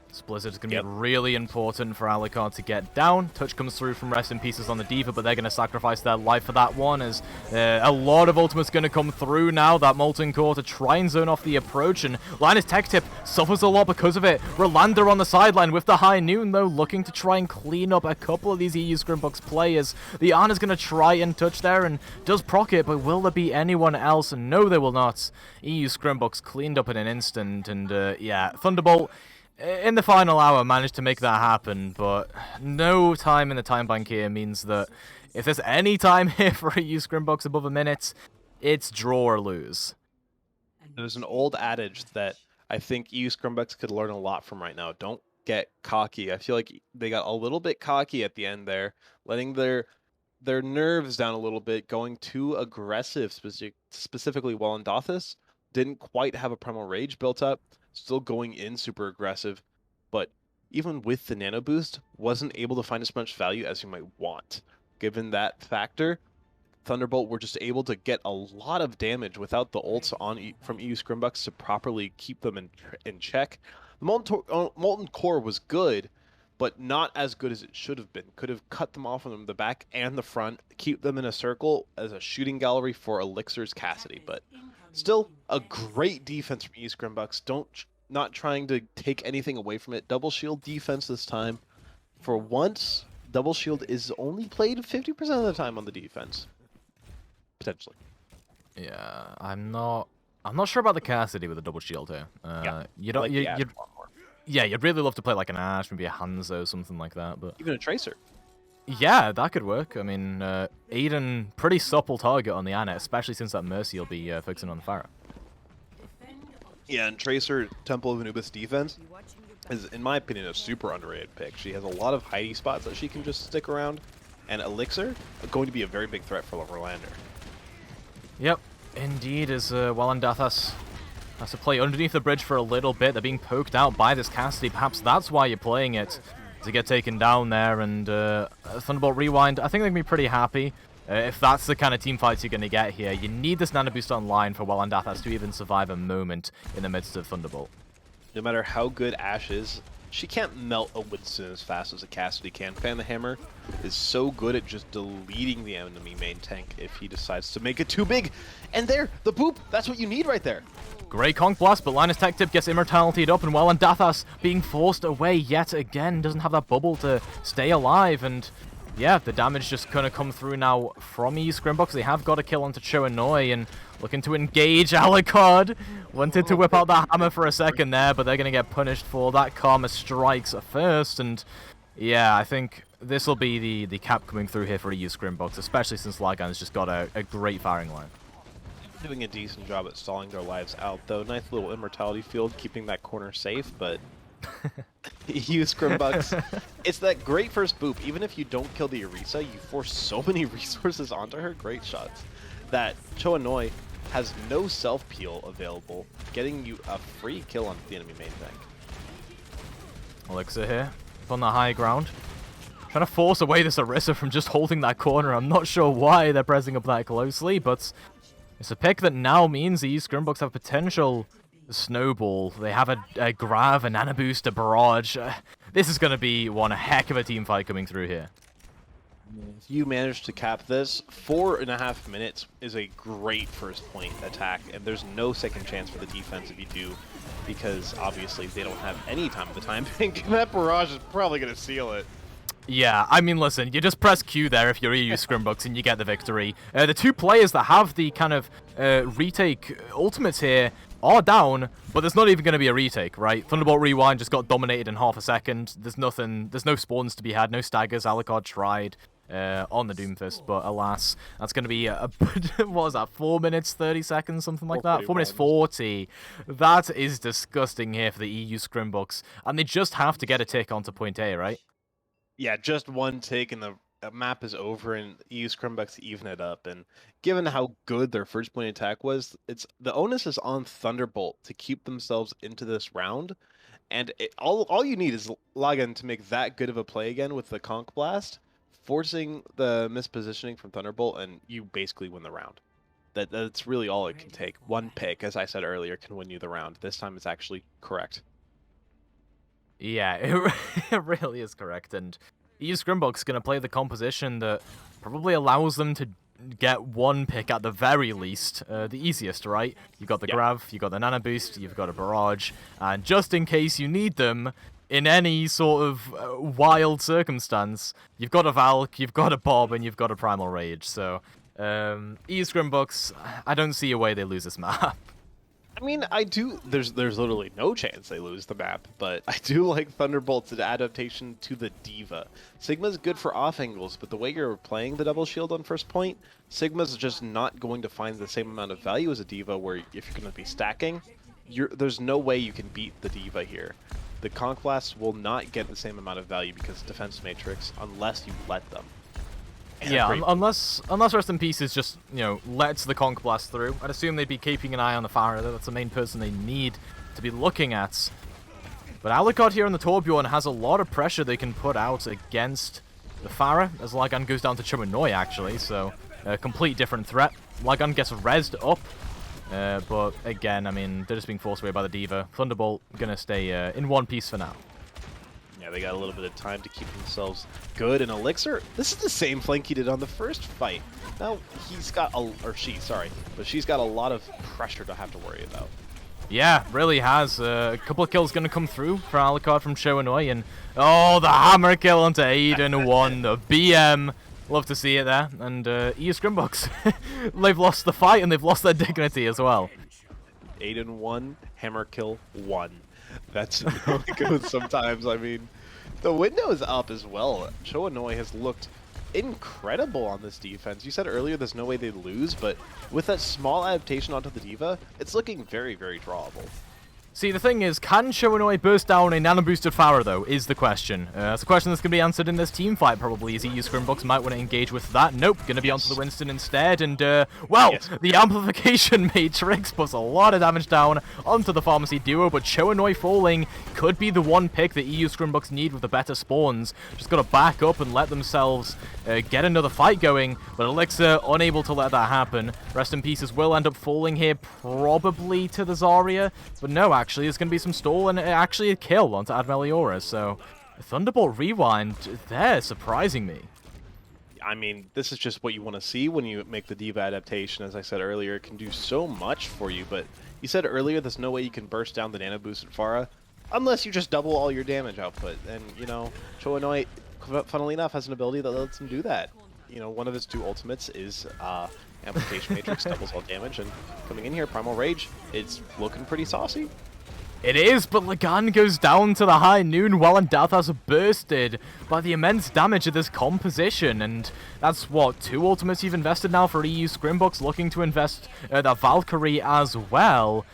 This Blizzard is going to be really important for Alucard to get down. Touch comes through from Rest in Pieces on the D.Va, but they're going to sacrifice their life for that one as a lot of ultimates going to come through now. That Molten Core to try and zone off the approach, and Linus Tech Tip suffers a lot because of it. Rolanda on the sideline with the High Noon, though, looking to try and clean up a couple of these EU Scrimbucks players. The Ana's going to try and touch there and does proc it, but will there be anyone else? No, there will not. EU Scrimbucks cleaned up in an instant, and yeah, Thunderbolt in the final hour managed to make that happen, but no time in the time bank here means that if there's any time here for EU Scrimbucks above a minute, it's draw or lose. There's an old adage that I think EU Scrimbucks could learn a lot from right now. Don't get cocky. I feel like they got a little bit cocky at the end there, letting their nerves down a little bit, going too aggressive, specifically Walandathas. Didn't quite have a Primal Rage built up. Still going in super aggressive, but even with the nano boost, wasn't able to find as much value as you might want. Given that factor, Thunderbolt were just able to get a lot of damage without the ults from EU Scrimbucks to properly keep them in check. The Molten Core was good, but not as good as it should have been. Could have cut them off from the back and the front, keep them in a circle as a shooting gallery for Elixir's Cassidy, but still a great defense from EU Scrimbucks. Not trying to take anything away from it. Double shield defense this time. For once, double shield is only played 50% of the time on the defense. Potentially. Yeah, I'm not sure about the Cassidy with a double shield here. You don't you'd really love to play like an Ashe, maybe a Hanzo, something like that, but Even a Tracer. yeah, that could work. I mean, Aiden, pretty supple target on the Ana, especially since that Mercy will be focusing on the Pharah. Yeah, and Tracer, Temple of Anubis defense is, in my opinion, a super underrated pick. She has a lot of hidey spots that she can just stick around, and Elixir are going to be a very big threat for Verlander. Yep, indeed, as Walandathas has to play underneath the bridge for a little bit. They're being poked out by this Cassidy. Perhaps that's why you're playing it, to get taken down there, and Thunderbolt Rewind, I think they're going to be pretty happy. If that's the kind of team fights you're going to get here, you need this Nano Boost online for Walandathas to even survive a moment in the midst of Thunderbolt. No matter how good Ashe is, she can't melt a Winston as fast as a Cassidy can. Fan the Hammer is so good at just deleting the enemy main tank if he decides to make it too big. And there, the boop, that's what you need right there. Great Conk Blast, but Linus Tech Tip gets Immortality'd up, and Walandathas being forced away yet again. Doesn't have that bubble to stay alive, and yeah, the damage just gonna come through now from EU Scrimbucks. They have got a kill onto Choanoi and looking to engage Alucard. Wanted to whip out that hammer for a second there, but they're gonna get punished for that. Karma strikes first, and yeah, I think this will be the cap coming through here for EU Scrimbucks, especially since Lagan's just got a great firing line. Doing a decent job at stalling their lives out, though. Nice little immortality field, keeping that corner safe, but EU Scrimbucks, it's that great first boop. Even if you don't kill the Orisa, you force so many resources onto her. Great shots. That Choanoi has no self-peel available, getting you a free kill on the enemy main tank. Elixir here, up on the high ground. Trying to force away this Orisa from just holding that corner. I'm not sure why they're pressing up that closely, but it's a pick that now means the Scrimbucks have potential snowball. They have a Grav, a Nano Boost, a Barrage. This is going to be one heck of a team fight coming through here. If you manage to cap this, 4.5 minutes is a great first point attack, and there's no second chance for the defense if you do. because obviously they don't have any time at the time. And that barrage is probably going to seal it. Yeah, I mean, listen, you just press Q there if you're EU Scrimbucks and you get the victory. The two players that have the kind of retake ultimates here are down, but there's not even going to be a retake, right? Thunderbolt Rewind just got dominated in half a second. There's no spawns to be had, no staggers. Alucard tried on the Doomfist, but alas, that's going to be what was that, 4 minutes 30 seconds, something like that? 4 minutes 40. That is disgusting here for the EU Scrimbucks, and they just have to get a tick onto point A, right? Yeah, just one take and the map is over, and EU Scrimbucks even it up. And given how good their first point attack was, the onus is on Thunderbolt to keep themselves into this round. And all you need is Lagan to make that good of a play again with the Conch Blast, forcing the mispositioning from Thunderbolt, and you basically win the round. That's really all it can take. One pick, as I said earlier, can win you the round. This time it's actually correct. Yeah, it really is correct, and EU Scrimbucks going to play the composition that probably allows them to get one pick at the very least, the easiest, right? You've got the Grav, you've got the Nano Boost, you've got a Barrage, and just in case you need them in any sort of wild circumstance, you've got a Valk, you've got a Bob, and you've got a Primal Rage, so EU Scrimbucks, I don't see a way they lose this map. I mean, I do. There's literally no chance they lose the map, but I do like Thunderbolt's adaptation to the Diva. Sigma's good for off angles, but the way you're playing the double shield on first point, Sigma's just not going to find the same amount of value as a Diva, where if you're going to be stacking, there's no way you can beat the Diva here. The Conch Blasts will not get the same amount of value because defense matrix unless you let them. Yeah, unless Rest in Peace is just, lets the Conch Blast through. I'd assume they'd be keeping an eye on the Pharah. That's the main person they need to be looking at. But Alucard here on the Torbjorn has a lot of pressure they can put out against the Pharah, as Lagan goes down to Chomonoi, actually, so a complete different threat. Lagan gets rezzed up, but again, I mean, they're just being forced away by the Diva. Thunderbolt gonna stay in one piece for now. Yeah, they got a little bit of time to keep themselves good. And Elixir, this is the same flank he did on the first fight. Now, she's got a lot of pressure to have to worry about. Yeah, really has. A couple of kills going to come through for Alucard from Chomonoi, and oh, the hammer kill onto Aiden 1, the BM. Love to see it there. And EU Scrimbucks, they've lost the fight and they've lost their dignity as well. Aiden 1, hammer kill 1. That's how it goes sometimes. I mean, the window is up as well. Chomonoi has looked incredible on this defense. You said earlier there's no way they lose, but with that small adaptation onto the Diva, it's looking very, very drawable. See, the thing is, can Chomonoi burst down a nano-boosted Pharah, though, is the question. That's a question that's going to be answered in this team fight, probably, as EU Scrimbucks might want to engage with that. Nope, going to be onto the Winston instead, and, the amplification matrix puts a lot of damage down onto the Pharmacy duo, but Chomonoi falling could be the one pick that EU Scrimbucks need with the better spawns. Just got to back up and let themselves get another fight going, but Elixir unable to let that happen. Rest in Pieces will end up falling here, probably to the Zarya, but no, actually, there's going to be some stall and actually a kill onto Admeliora, so Thunderbolt Rewind, they're surprising me. I mean, this is just what you want to see when you make the Diva adaptation. As I said earlier, it can do so much for you, but you said earlier there's no way you can burst down the nano boosted Pharah unless you just double all your damage output. And, Chomonoi, funnily enough, has an ability that lets him do that. One of his two ultimates is Amplification Matrix, doubles all damage, and coming in here, Primal Rage, it's looking pretty saucy. It is, but Lagan goes down to the high noon while Undeath are bursted by the immense damage of this composition, and that's, what, 2 ultimates you've invested now for EU Scrimbucks, looking to invest the Valkyrie as well.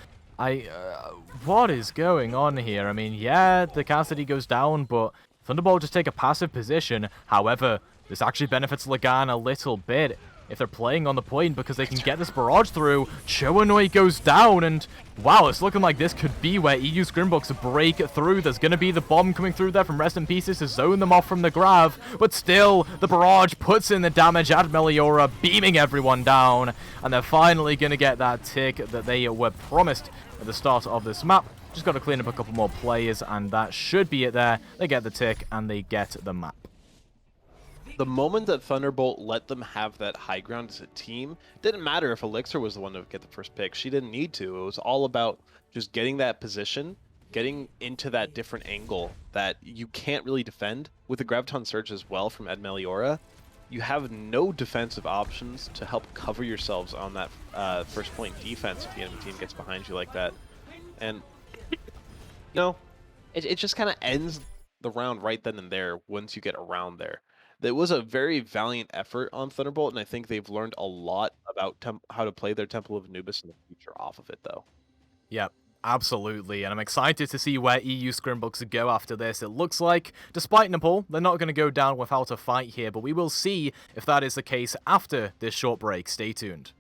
What is going on here? I mean, yeah, the Cassidy goes down, but Thunderbolt just take a passive position. However, this actually benefits Lagan a little bit if they're playing on the point, because they can get this barrage through. Chomonoi goes down, and wow, it's looking like this could be where EU Scrimbucks break through. There's going to be the bomb coming through there from Rest in Pieces to zone them off from the Grav, but still, the barrage puts in the damage at Meliora, beaming everyone down, and they're finally going to get that tick that they were promised at the start of this map. Just got to clean up a couple more players, and that should be it there. They get the tick, and they get the map. The moment that Thunderbolt let them have that high ground as a team, didn't matter if Elixir was the one to get the first pick. She didn't need to. It was all about just getting that position, getting into that different angle that you can't really defend with the Graviton Surge as well from Ed Meliora. You have no defensive options to help cover yourselves on that first point defense if the enemy team gets behind you like that. And, you know, it just kind of ends the round right then and there once you get around there. It was a very valiant effort on Thunderbolt, and I think they've learned a lot about how to play their Temple of Anubis in the future off of it, though. Yep, absolutely, and I'm excited to see where EU Scrimbucks go after this. It looks like, despite Nepal, they're not going to go down without a fight here, but we will see if that is the case after this short break. Stay tuned.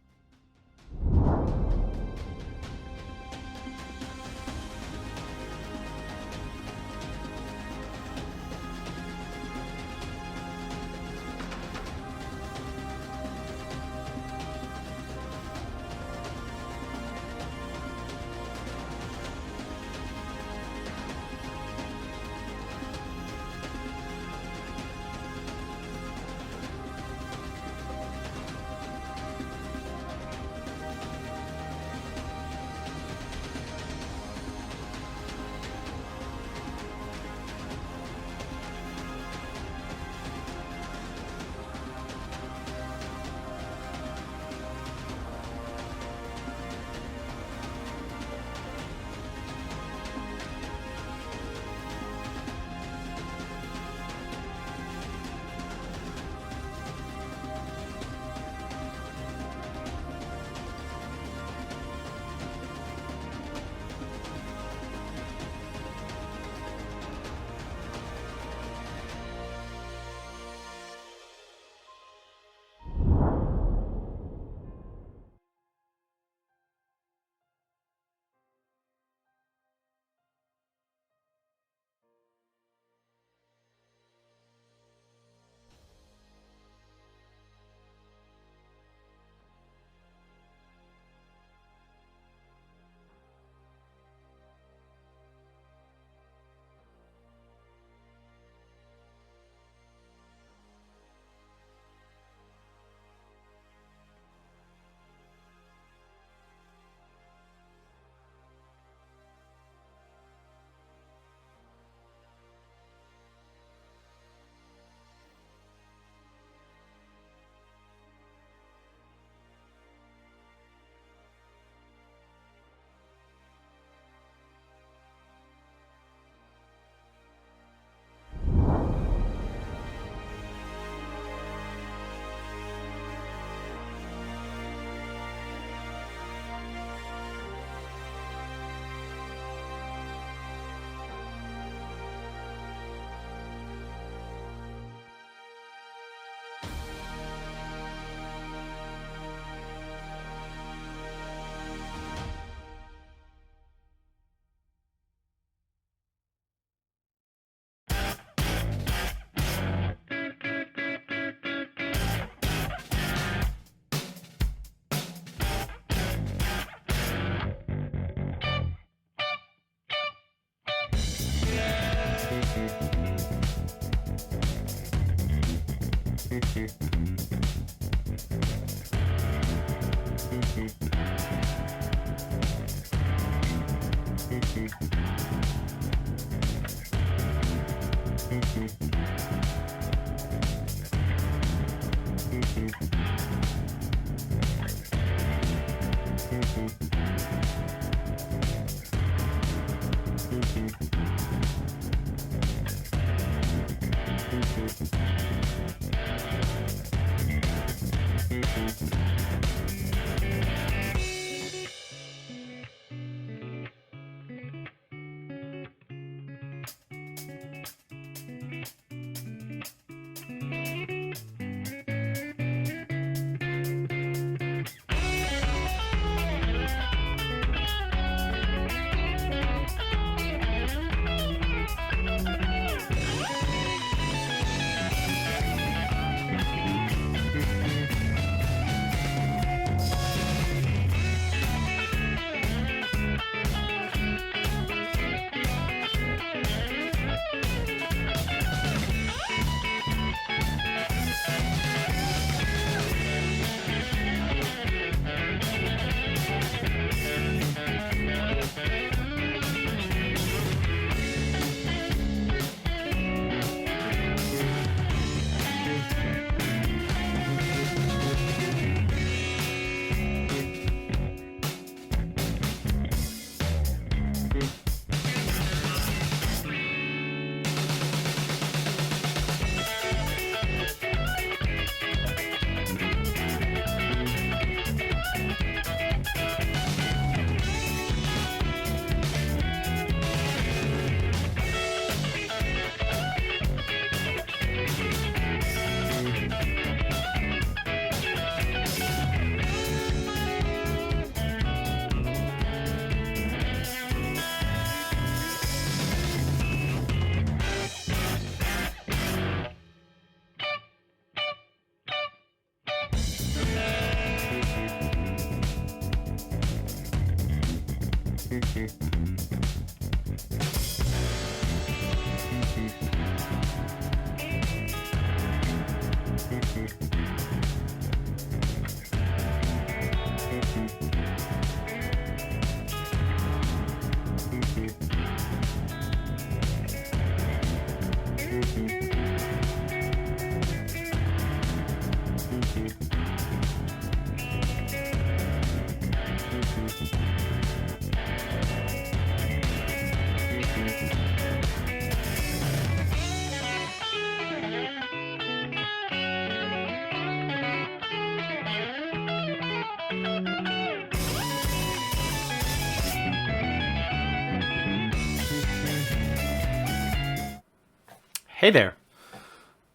Hey there.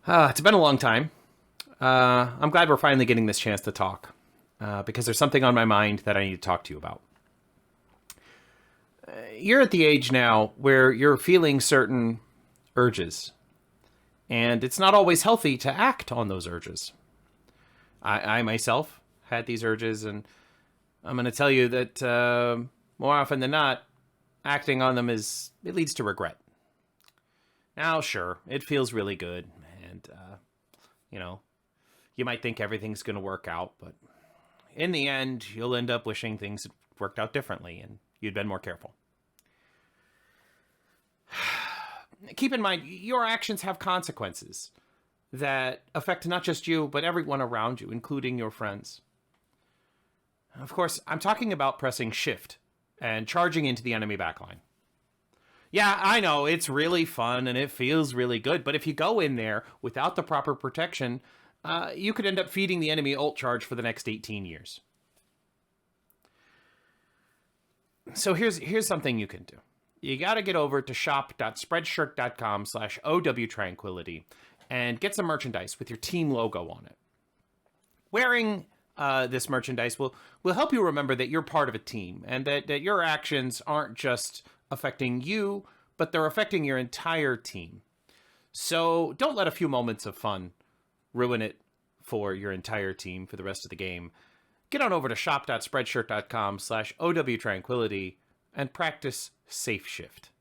It's been a long time. I'm glad we're finally getting this chance to talk, because there's something on my mind that I need to talk to you about. You're at the age now where you're feeling certain urges, and it's not always healthy to act on those urges. I myself had these urges, and I'm going to tell you that more often than not, acting on them it leads to regret. Now, sure, it feels really good, and, you might think everything's going to work out, but in the end, you'll end up wishing things had worked out differently, and you'd been more careful. Keep in mind, your actions have consequences that affect not just you, but everyone around you, including your friends. Of course, I'm talking about pressing shift and charging into the enemy backline. Yeah, I know, it's really fun and it feels really good, but if you go in there without the proper protection, you could end up feeding the enemy ult charge for the next 18 years. So here's something you can do. You got to get over to shop.spreadshirt.com/OWTranquility and get some merchandise with your team logo on it. Wearing this merchandise will help you remember that you're part of a team and that your actions aren't just affecting you, but they're affecting your entire team. So don't let a few moments of fun ruin it for your entire team for the rest of the game. Get on over to shop.spreadshirt.com/OWTranquility and practice safe shift.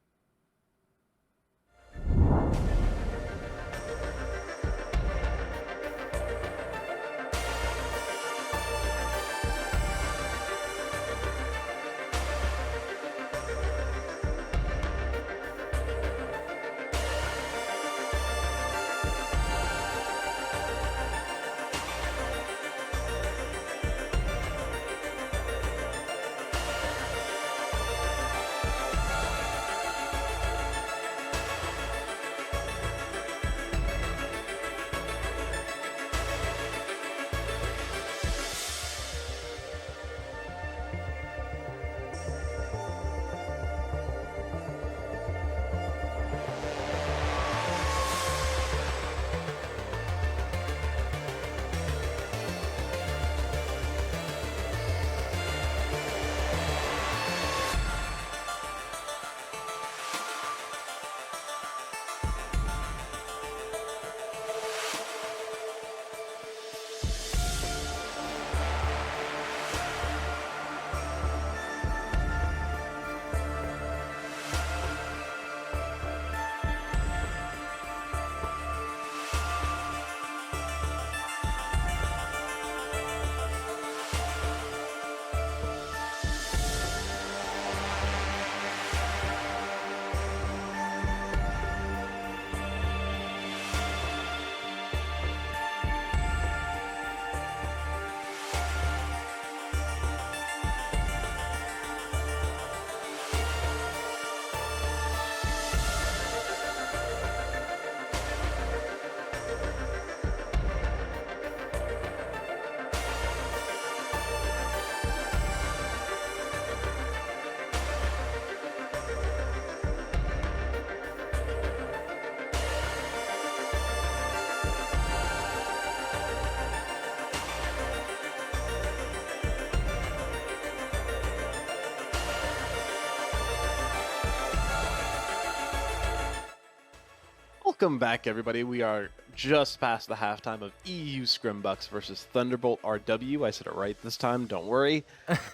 Welcome back, everybody. We are just past the halftime of EU Scrimbucks versus Thunderbolt RW. I said it right this time, don't worry.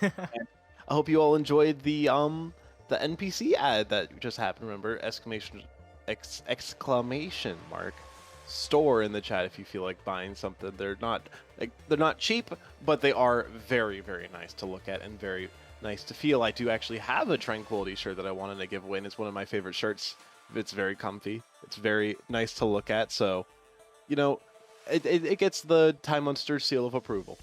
And I hope you all enjoyed the NPC ad that just happened. Remember, exclamation mark store in the chat if you feel like buying something. They're not cheap, but they are very, very nice to look at and very nice to feel. I do actually have a Tranquility shirt that I wanted to give away, and it's one of my favorite shirts. It's very comfy. It's very nice to look at. So, you know, it gets the Time Monster seal of approval.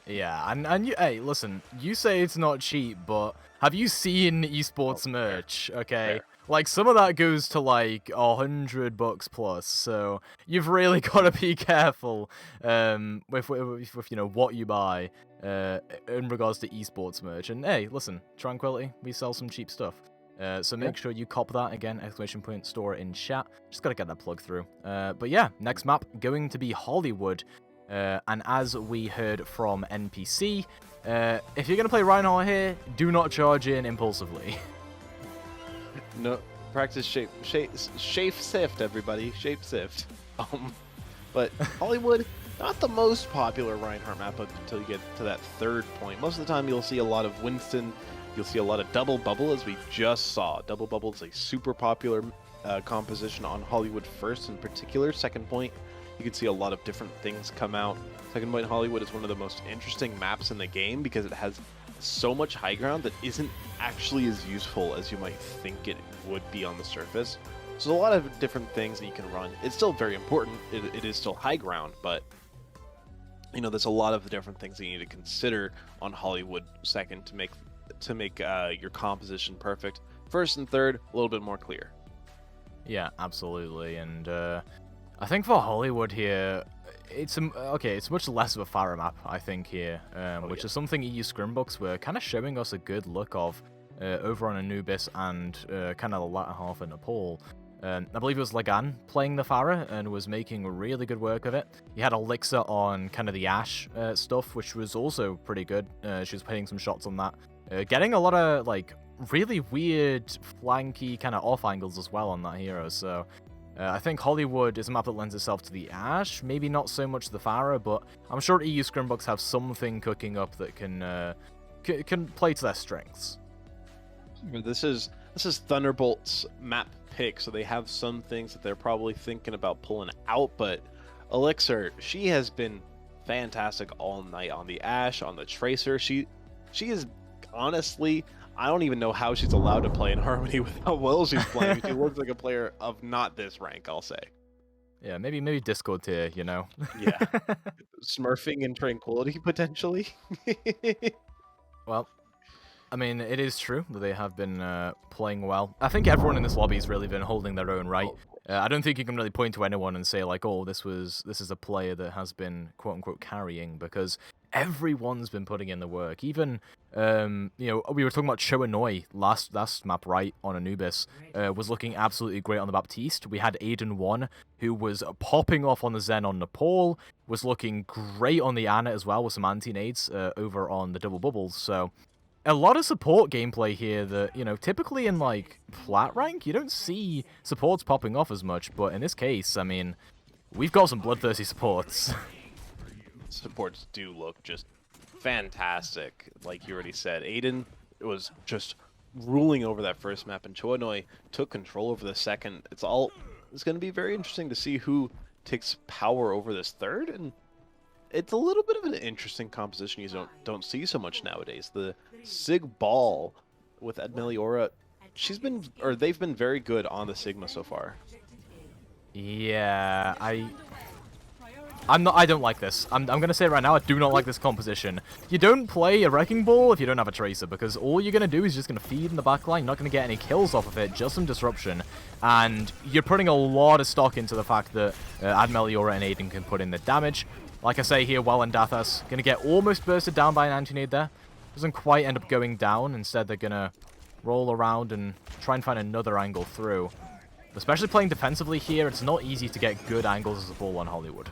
Yeah, and you, hey, listen, you say it's not cheap, but have you seen esports merch? Okay, Fair. like some of that goes to like $100 plus, so you've really got to be careful with you know what you buy in regards to esports merch. And hey, listen, Tranquility, we sell some cheap stuff. So make sure you cop that again, exclamation point store in chat. Just gotta get that plug through. But yeah, next map going to be Hollywood. And as we heard from NPC, if you're going to play Reinhardt here, do not charge in impulsively. No, practice shape sift, everybody. Shape sift. But Hollywood, not the most popular Reinhardt map until you get to that third point. Most of the time you'll see a lot of Winston, you'll see a lot of Double Bubble, as we just saw. Double Bubble is a super popular composition on Hollywood first in particular. Second point, you can see a lot of different things come out. Second Point Hollywood is one of the most interesting maps in the game because it has so much high ground that isn't actually as useful as you might think it would be on the surface. So there's a lot of different things that you can run. It's still very important. It is still high ground, but you know, there's a lot of different things that you need to consider on Hollywood second to make your composition perfect. First and third, a little bit more clear. Yeah, absolutely. And I think for Hollywood here, it's much less of a Pharah map, I think, here, which is something EU Scrimbucks were kind of showing us a good look of over on Anubis and kind of the latter half of Nepal. I believe it was Lagan playing the Pharah and was making really good work of it. He had Elixir on kind of the Ashe stuff, which was also pretty good. She was putting some shots on that. Getting a lot of, like, really weird flanky kind of off angles as well on that hero, so I think Hollywood is a map that lends itself to the Ashe, maybe not so much the Pharah, but I'm sure EU Scrimbucks have something cooking up that can play to their strengths. This is Thunderbolt's map pick, so they have some things that they're probably thinking about pulling out, but Elixir, she has been fantastic all night on the Ashe, on the Tracer. She is honestly, I don't even know how she's allowed to play in Harmony with how well she's playing. She looks like a player of not this rank, I'll say. Yeah, maybe Discord tier, you know? Yeah. Smurfing and Tranquility, potentially. Well, I mean, it is true that they have been playing well. I think everyone in this lobby has really been holding their own, right? I don't think you can really point to anyone and say, like, oh, this is a player that has been, quote-unquote, carrying, because everyone's been putting in the work. Even, you know, we were talking about Choanoi last map, right, on Anubis, was looking absolutely great on the Baptiste. We had Aiden 1, who was popping off on the Zen on Nepal, was looking great on the Ana as well with some anti-nades over on the Double Bubbles, so a lot of support gameplay here that, you know, typically in, like, flat rank, you don't see supports popping off as much, but in this case, I mean, we've got some bloodthirsty supports. Supports do look just fantastic, like you already said. Aiden was just ruling over that first map, and Choanoi took control over the second. It's going to be very interesting to see who takes power over this third, and it's a little bit of an interesting composition you don't see so much nowadays. The Sig Ball with Admeliora, they've been very good on the Sigma so far. Yeah, I don't like this. I'm gonna say it right now, I do not like this composition. You don't play a Wrecking Ball if you don't have a Tracer, because all you're gonna do is just gonna feed in the backline, you're not gonna get any kills off of it, just some disruption. And you're putting a lot of stock into the fact that Admeliora and Aiden can put in the damage. Like I say here, Dathas gonna get almost bursted down by an anti-nade there. Doesn't quite end up going down, instead they're gonna roll around and try and find another angle through. Especially playing defensively here, it's not easy to get good angles as a ball on Hollywood.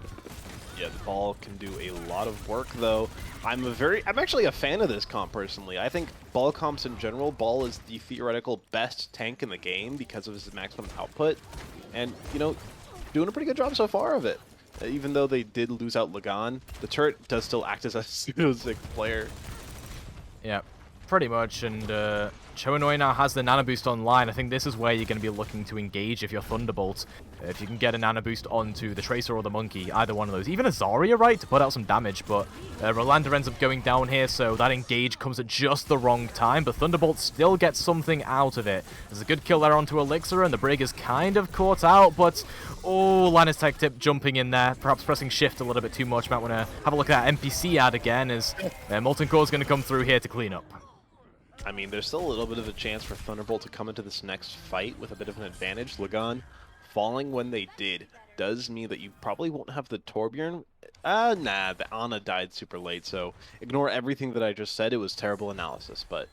Yeah, the Ball can do a lot of work, though. I'm actually a fan of this comp, personally. I think Ball comps in general, Ball is the theoretical best tank in the game because of his maximum output. And, you know, doing a pretty good job so far of it. Even though they did lose out Lagan, the turret does still act as a pseudo-sick player. Yeah. Pretty much, and Choanoi now has the Nano Boost online. I think this is where you're going to be looking to engage if you're Thunderbolt. If you can get a Nano Boost onto the Tracer or the Monkey, either one of those. Even a Zarya, right, to put out some damage, but Rolanda ends up going down here, so that engage comes at just the wrong time, but Thunderbolt still gets something out of it. There's a good kill there onto Elixir, and the Brig is kind of caught out, but oh, Linus Tech Tip jumping in there, perhaps pressing shift a little bit too much. Might want to have a look at that NPC ad again, as Molten Core is going to come through here to clean up. I mean, there's still a little bit of a chance for Thunderbolt to come into this next fight with a bit of an advantage. Lagan falling when they did does mean that you probably won't have the Torbjorn. Nah, the Ana died super late, so ignore everything that I just said. It was terrible analysis, but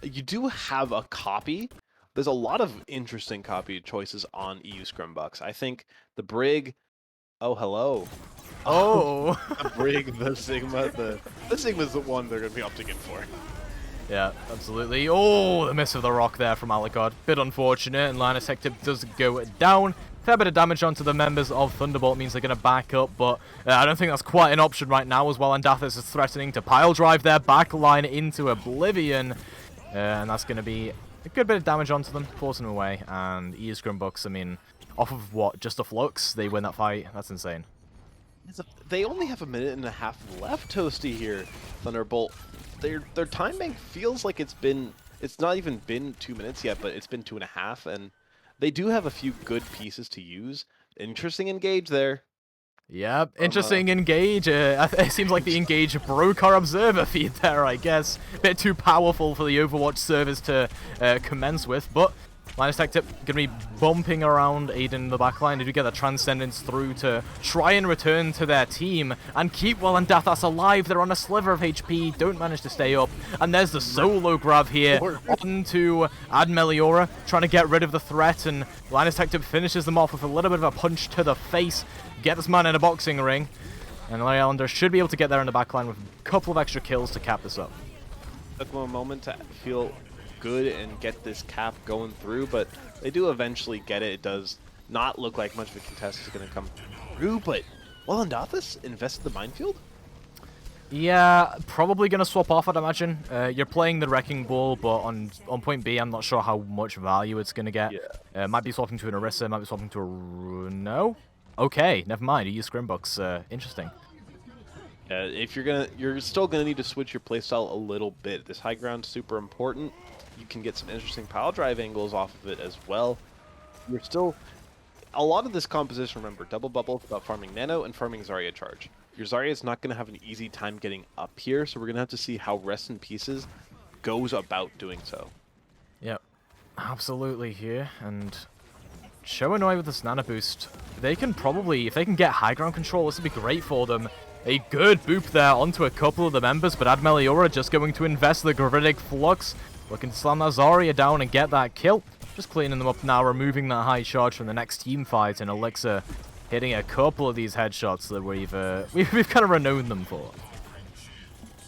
you do have a copy. There's a lot of interesting copy choices on EU Scrimbucks. I think the Brig... Oh, hello. Oh! The Brig, the Sigma, the Sigma's the one they're going to be opting in for. Yeah, absolutely. Oh, the miss of the rock there from Alucard. Bit unfortunate, and Linus Tech Tip does go down. Fair bit of damage onto the members of Thunderbolt means they're going to back up, but I don't think that's quite an option right now as well, and Dathis is threatening to pile drive their back line into oblivion, and that's going to be a good bit of damage onto them, forcing them away, and EU Scrimbucks, I mean, off of what, just a Flux, they win that fight? That's insane. They only have a minute and a half left, Toasty, here. Thunderbolt, their time bank feels like it's not even been 2 minutes yet, but it's been 2.5, and they do have a few good pieces to use. Interesting engage there. Yep, interesting engage. It seems like the engage broke our observer feed there, I guess. A bit too powerful for the Overwatch servers to commence with, but Linus Tech Tip going to be bumping around Aiden in the backline. They do get the Transcendence through to try and return to their team and keep Well and Dathas alive. They're on a sliver of HP, don't manage to stay up. And there's the solo grab here onto Admeliora, trying to get rid of the threat. And Linus Tech Tip finishes them off with a little bit of a punch to the face. Get this man in a boxing ring. And Larry Allender should be able to get there in the backline with a couple of extra kills to cap this up. Took them a moment to feel good and get this cap going through, but they do eventually get it. It does not look like much of a contest is going to come through, but Well and Dathis invested the minefield? Yeah, probably going to swap off, I'd imagine. You're playing the Wrecking Ball, but on point B, I'm not sure how much value it's going to get. Yeah. Might be swapping to an Orisa, might be swapping to a... No? Okay, never mind. You use Scrimbucks. Interesting. If you're still gonna need to switch your playstyle a little bit. This high ground's super important. You can get some interesting pile drive angles off of it as well. You're still a lot of this composition. Remember, double bubble about farming nano and farming Zarya charge. Your Zarya is not gonna have an easy time getting up here, so we're gonna have to see how Rest in Pieces goes about doing so. Yep, absolutely here, and Choanoi with this nano boost. They can probably, if they can get high ground control, this would be great for them. A good boop there onto a couple of the members, but Admeliora just going to invest the Gravitic Flux, looking to slam that Zarya down and get that kill. Just cleaning them up now, removing that high charge from the next team fight, and Elixir hitting a couple of these headshots that we've kind of renowned them for.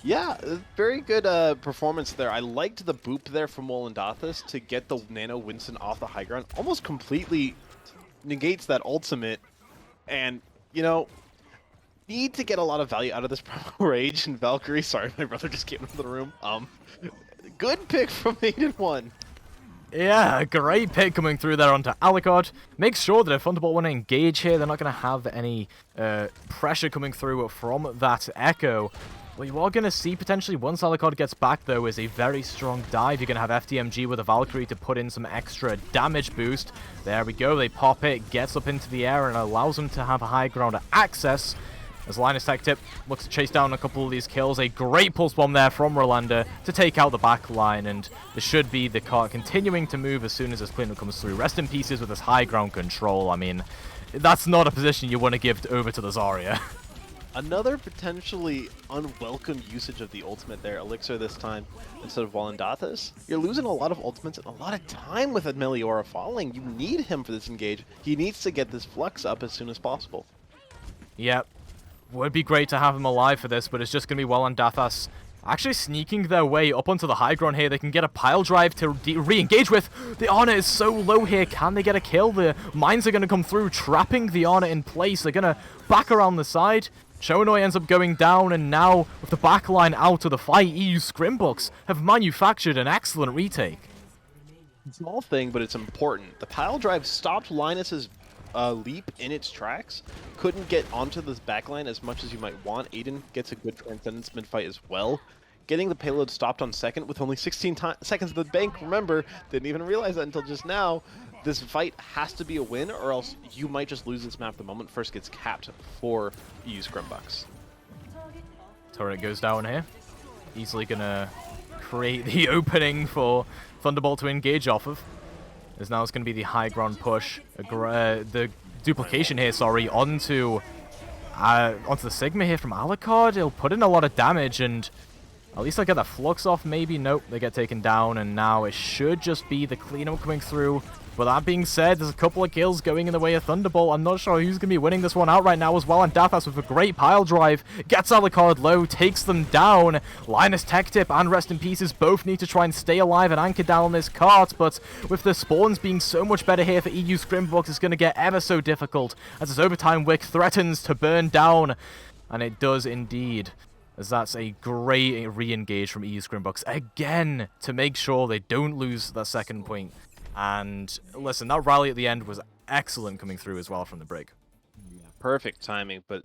Yeah, very good performance there. I liked the boop there from Wolandathis to get the Nano Winston off the high ground. Almost completely negates that ultimate. And, you know, need to get a lot of value out of this Primal Rage and Valkyrie. Sorry, my brother just came into the room. Good pick from Maiden 1. Yeah, great pick coming through there onto Alucard. Make sure that if Thunderbolt want to engage here, they're not going to have any pressure coming through from that Echo. What you are going to see potentially once Alucard gets back, though, is a very strong dive. You're going to have FDMG with a Valkyrie to put in some extra damage boost. There we go. They pop it, gets up into the air, and allows them to have a high ground access. As Linus Tech Tip looks to chase down a couple of these kills. A great pulse bomb there from Rolanda to take out the back line, and there should be the car continuing to move as soon as this cleanup comes through. Rest in Pieces with this high ground control. I mean, that's not a position you want to give over to the Zarya. Another potentially unwelcome usage of the ultimate there. Elixir this time instead of Wolandathis. You're losing a lot of ultimates and a lot of time with Admeliora falling. You need him for this engage. He needs to get this Flux up as soon as possible. Yep. Would be great to have him alive for this, but it's just going to be Well and Dathas actually sneaking their way up onto the high ground here. They can get a pile drive to re-engage with. The Ana is so low here. Can they get a kill? The mines are going to come through, trapping the Ana in place. They're going to back around the side. Chonoi ends up going down, and now, with the backline out of the fight, EU Scrimbucks have manufactured an excellent retake. Small thing, but it's important. The pile drive stopped Linus's leap in its tracks. Couldn't get onto this backline as much as you might want. Aiden gets a good transcendence mid-fight as well. Getting the payload stopped on second with only 16 seconds in the bank. Remember, didn't even realize that until just now. This fight has to be a win, or else you might just lose this map the moment first gets capped for EU Scrimbucks. Turret goes down here. Easily gonna create the opening for Thunderbolt to engage off of. As now it's gonna be the high ground push. The duplication here, sorry, onto the Sigma here from Alucard. It'll put in a lot of damage, and at least I get that flux off, maybe. Nope, they get taken down, and now it should just be the cleanup coming through. But that being said, there's a couple of kills going in the way of Thunderbolt. I'm not sure who's going to be winning this one out right now as well. And Dathas with a great pile drive gets Alucard low, takes them down. Linus Tech Tip and Rest in Pieces both need to try and stay alive and anchor down this cart. But with the spawns being so much better here for EU Scrimbucks, it's going to get ever so difficult as this overtime wick threatens to burn down. And it does indeed, as that's a great re-engage from EU Scrimbucks again to make sure they don't lose that second point. And listen, that rally at the end was excellent coming through as well from the brig. Perfect timing, but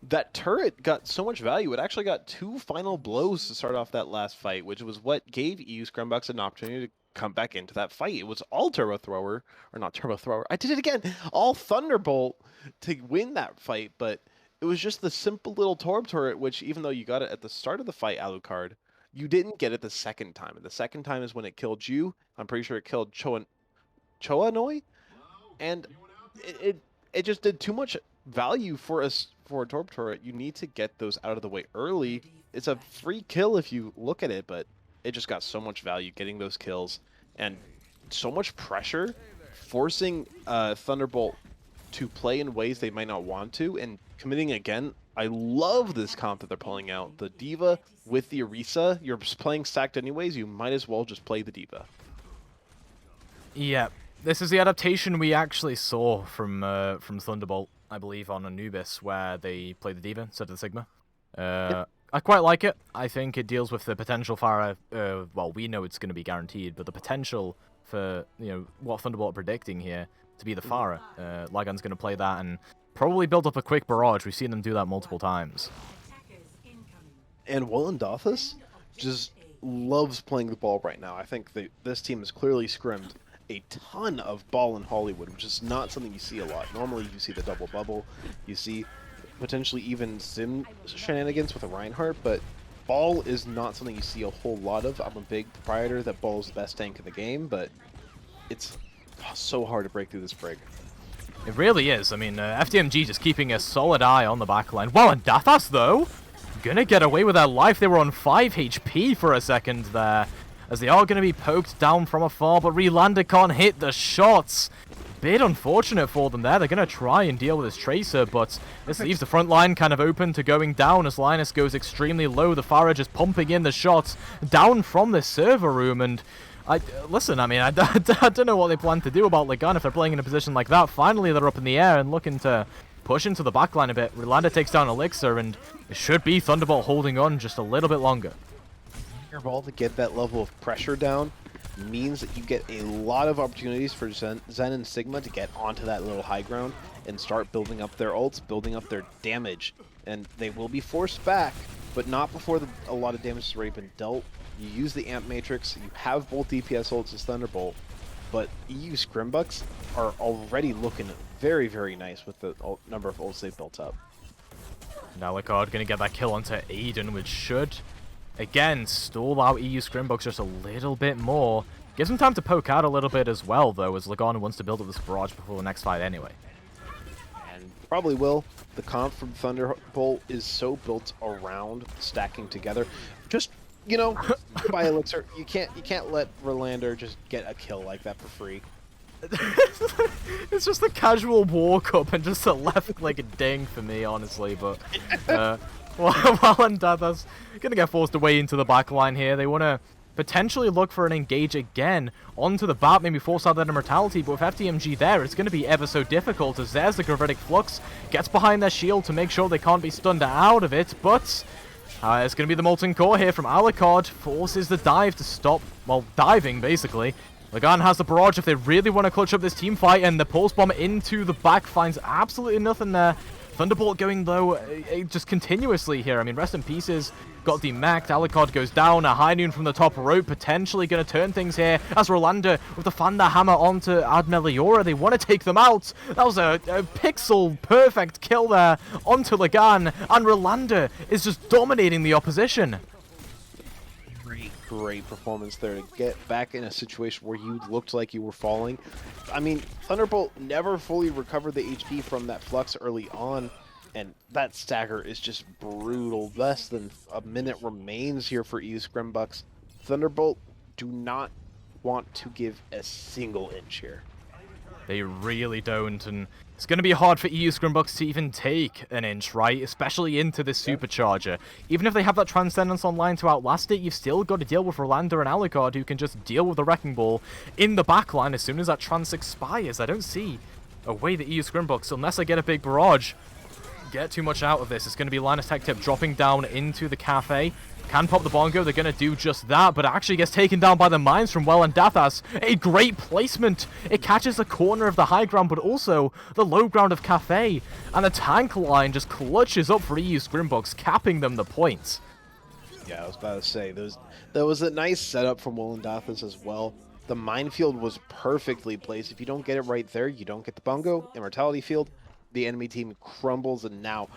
that turret got so much value. It actually got 2 final blows to start off that last fight, which was what gave EU Scrimbucks an opportunity to come back into that fight. It was all Turbo Thrower, or not Turbo Thrower, I did it again, all Thunderbolt to win that fight, but it was just the simple little Torb turret, which even though you got it at the start of the fight, Alucard, you didn't get it the second time. And the second time is when it killed you. I'm pretty sure it killed Choanoi, and it just did too much value for a Torb turret. You need to get those out of the way early. It's a free kill if you look at it, but it just got so much value getting those kills and so much pressure, forcing Thunderbolt to play in ways they might not want to, and committing again. I love this comp that they're pulling out. The Diva with the Orisa. You're just playing stacked anyways, you might as well just play the Diva. Yeah, this is the adaptation we actually saw from Thunderbolt, I believe, on Anubis, where they played the Diva instead of the Sigma. Yep. I quite like it. I think it deals with the potential for, well, we know it's going to be guaranteed, but the potential for, you know, what Thunderbolt are predicting here to be the Pharah. Lagan's going to play that and probably build up a quick barrage. We've seen them do that multiple times. And Dathas just loves playing the ball right now. I think this team has clearly scrimmed a ton of ball in Hollywood, which is not something you see a lot. Normally you see the double bubble, you see potentially even sim shenanigans with a Reinhardt, but ball is not something you see a whole lot of. I'm a big proprietor that ball is the best tank in the game, but it's so hard to break through this brig. It really is. I mean, FDMG just keeping a solid eye on the backline. Well, and Dathas, though, gonna get away with their life. They were on 5 HP for a second there, as they are gonna be poked down from afar, but Relander can't hit the shots. Bit unfortunate for them there. They're gonna try and deal with this Tracer, but this leaves the front line kind of open to going down as Linus goes extremely low. The Pharah just pumping in the shots down from the server room, and listen, I mean, I don't know what they plan to do about Lagan if they're playing in a position like that. Finally, they're up in the air and looking to push into the backline a bit. Relander takes down Elixir, and it should be Thunderbolt holding on just a little bit longer. Your ball to get that level of pressure down means that you get a lot of opportunities for Zen and Sigma to get onto that little high ground and start building up their ults, building up their damage. And they will be forced back, but not before a lot of damage has already been dealt. You use the Amp Matrix, you have both DPS ults as Thunderbolt, but EU Scrimbucks are already looking very, very nice with the number of ults they've built up. Now Alucard gonna get that kill onto Aiden, which should, again, stall out EU Scrimbucks just a little bit more. Gives them time to poke out a little bit as well, though, as Lagan wants to build up this barrage before the next fight anyway. And probably will. The comp from Thunderbolt is so built around stacking together. Just, you know, by Elixir, you can't let Relander just get a kill like that for free. It's just a casual walk up and just a left click ding for me, honestly, but well, and Dathas gonna get forced away into the back line here. They want to potentially look for an engage again onto the bat, maybe force out that immortality, but with FTMG there, it's going to be ever so difficult, as there's the Gravitic Flux, gets behind their shield to make sure they can't be stunned out of it, but it's going to be the Molten Core here from Alucard, forces the dive to stop, well, diving, basically. Lagan has the barrage if they really want to clutch up this team fight, and the Pulse Bomb into the back finds absolutely nothing there. Thunderbolt going low just continuously here. I mean, rest in pieces, got demacked. Alucard goes down. A high noon from the top rope, potentially going to turn things here. As Rolanda with the Thunder Hammer onto Ad Meliora, they want to take them out. That was a pixel perfect kill there onto Lagan, and Rolanda is just dominating the opposition. Great performance there to get back in a situation where you looked like you were falling. I mean, Thunderbolt never fully recovered the HP from that flux early on, and that stagger is just brutal. Less than a minute remains here for EU Scrimbucks. Thunderbolt do not want to give a single inch here. They really don't, and it's going to be hard for EU Scrimbucks to even take an inch, right? Especially into this Supercharger. Even if they have that Transcendence online to outlast it, you've still got to deal with Rolanda and Alucard, who can just deal with the Wrecking Ball in the backline as soon as that Trans expires. I don't see a way that EU Scrimbucks, unless they get a big barrage, get too much out of this. It's going to be Linus Tech Tip dropping down into the cafe. Can pop the bongo, they're going to do just that, but it actually gets taken down by the mines from Well and Dathas. A great placement. It catches the corner of the high ground, but also the low ground of Cafe. And the tank line just clutches up for EU Scrimbucks, capping them the points. Yeah, I was about to say, there was a nice setup from Will and Dathas as well. The minefield was perfectly placed. If you don't get it right there, you don't get the bongo, immortality field. The enemy team crumbles, and now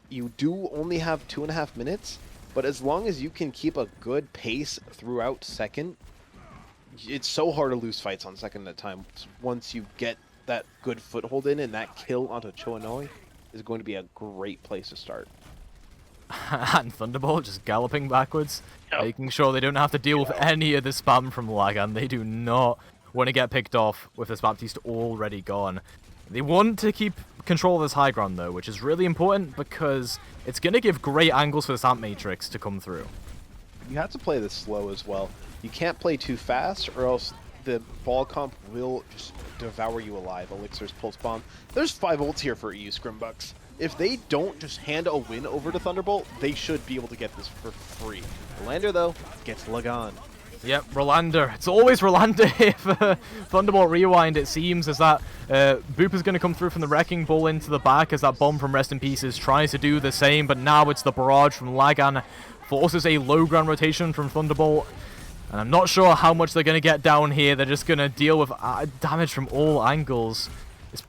you do only have 2.5 minutes. But as long as you can keep a good pace throughout second, it's so hard to lose fights on second at a time. Once you get that good foothold in, and that kill onto Choanoi is going to be a great place to start. And Thunderbolt just galloping backwards, making sure they don't have to deal with any of the spam from Lagan. They do not want to get picked off with this Baptiste already gone. They want to keep control of this high ground, though, which is really important because it's going to give great angles for this Amp Matrix to come through. You have to play this slow as well. You can't play too fast, or else the ball comp will just devour you alive. Elixir's Pulse Bomb. There's 5 ults here for EU Scrimbucks. If they don't just hand a win over to Thunderbolt, they should be able to get this for free. Lander, though, gets Lagan. Yep, Rolanda. It's always Rolanda here for Thunderbolt Rewind, it seems, as that Boop is going to come through from the Wrecking Ball into the back as that bomb from Rest in Pieces tries to do the same, but now it's the barrage from Lagan. Forces a low ground rotation from Thunderbolt. And I'm not sure how much they're going to get down here. They're just going to deal with damage from all angles.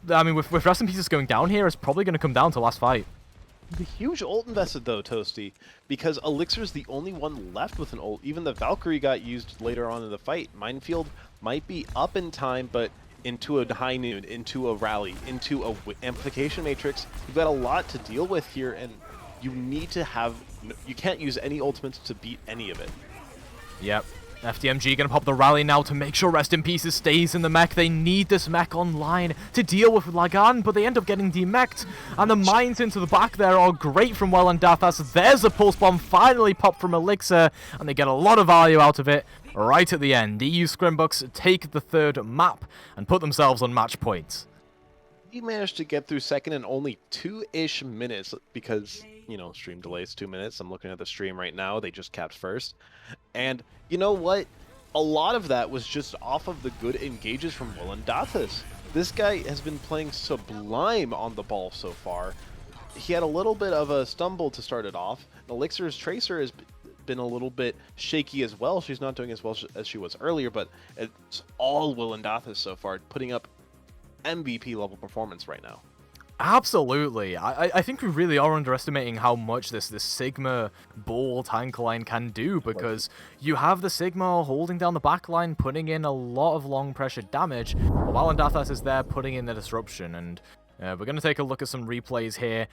I mean, with Rest in Pieces going down here, it's probably going to come down to last fight. The huge ult invested, though, Toasty, because Elixir's the only one left with an ult. Even the Valkyrie got used later on in the fight. Minefield might be up in time, but into a high noon, into a rally, into a amplification matrix, you've got a lot to deal with here, and you need to have... You can't use any ultimates to beat any of it. Yep. FTMG gonna pop the rally now to make sure Rest in Pieces stays in the mech. They need this mech online to deal with Lagan, but they end up getting demeched. And the mines into the back there are great from Well and Dathas. There's a Pulse Bomb finally popped from Elixir, and they get a lot of value out of it right at the end. EU Scrimbucks take the third map and put themselves on match point. He managed to get through second in only 2-ish minutes because, you know, stream delays 2 minutes. I'm looking at the stream right now. They just capped first. And you know what? A lot of that was just off of the good engages from Will and Dathas. This guy has been playing sublime on the ball so far. He had a little bit of a stumble to start it off. Elixir's Tracer has been a little bit shaky as well. She's not doing as well as she was earlier, but it's all Will and Dathas so far, putting up MVP level performance right now. Absolutely. I think we really are underestimating how much this Sigma ball tank line can do, because you have the Sigma holding down the back line, putting in a lot of long pressure damage, while Dathas is there putting in the disruption, and we're going to take a look at some replays here.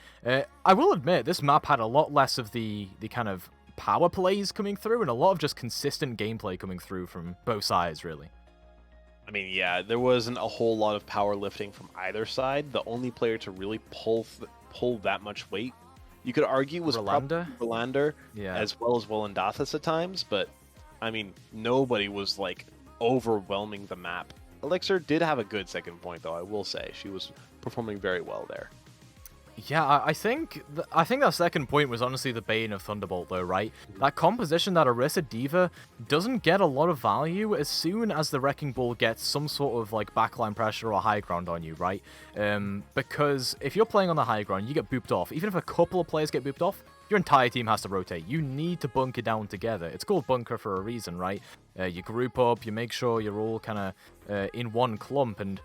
I will admit, this map had a lot less of the kind of power plays coming through, and a lot of just consistent gameplay coming through from both sides, really. I mean, yeah, there wasn't a whole lot of powerlifting from either side. The only player to really pull that much weight, you could argue, was Rolanda? Rolanda, Yeah. as well as Will and Dathas at times. But I mean, nobody was like overwhelming the map. Elixir did have a good second point, though. I will say she was performing very well there. Yeah, I think that second point was honestly the bane of Thunderbolt, though, right? That composition, that Orisa D.Va, doesn't get a lot of value as soon as the Wrecking Ball gets some sort of like backline pressure or high ground on you, right? Because if you're playing on the high ground, you get booped off. Even if a couple of players get booped off, your entire team has to rotate. You need to bunker down together. It's called bunker for a reason, right? You group up, you make sure you're all kind of in one clump, and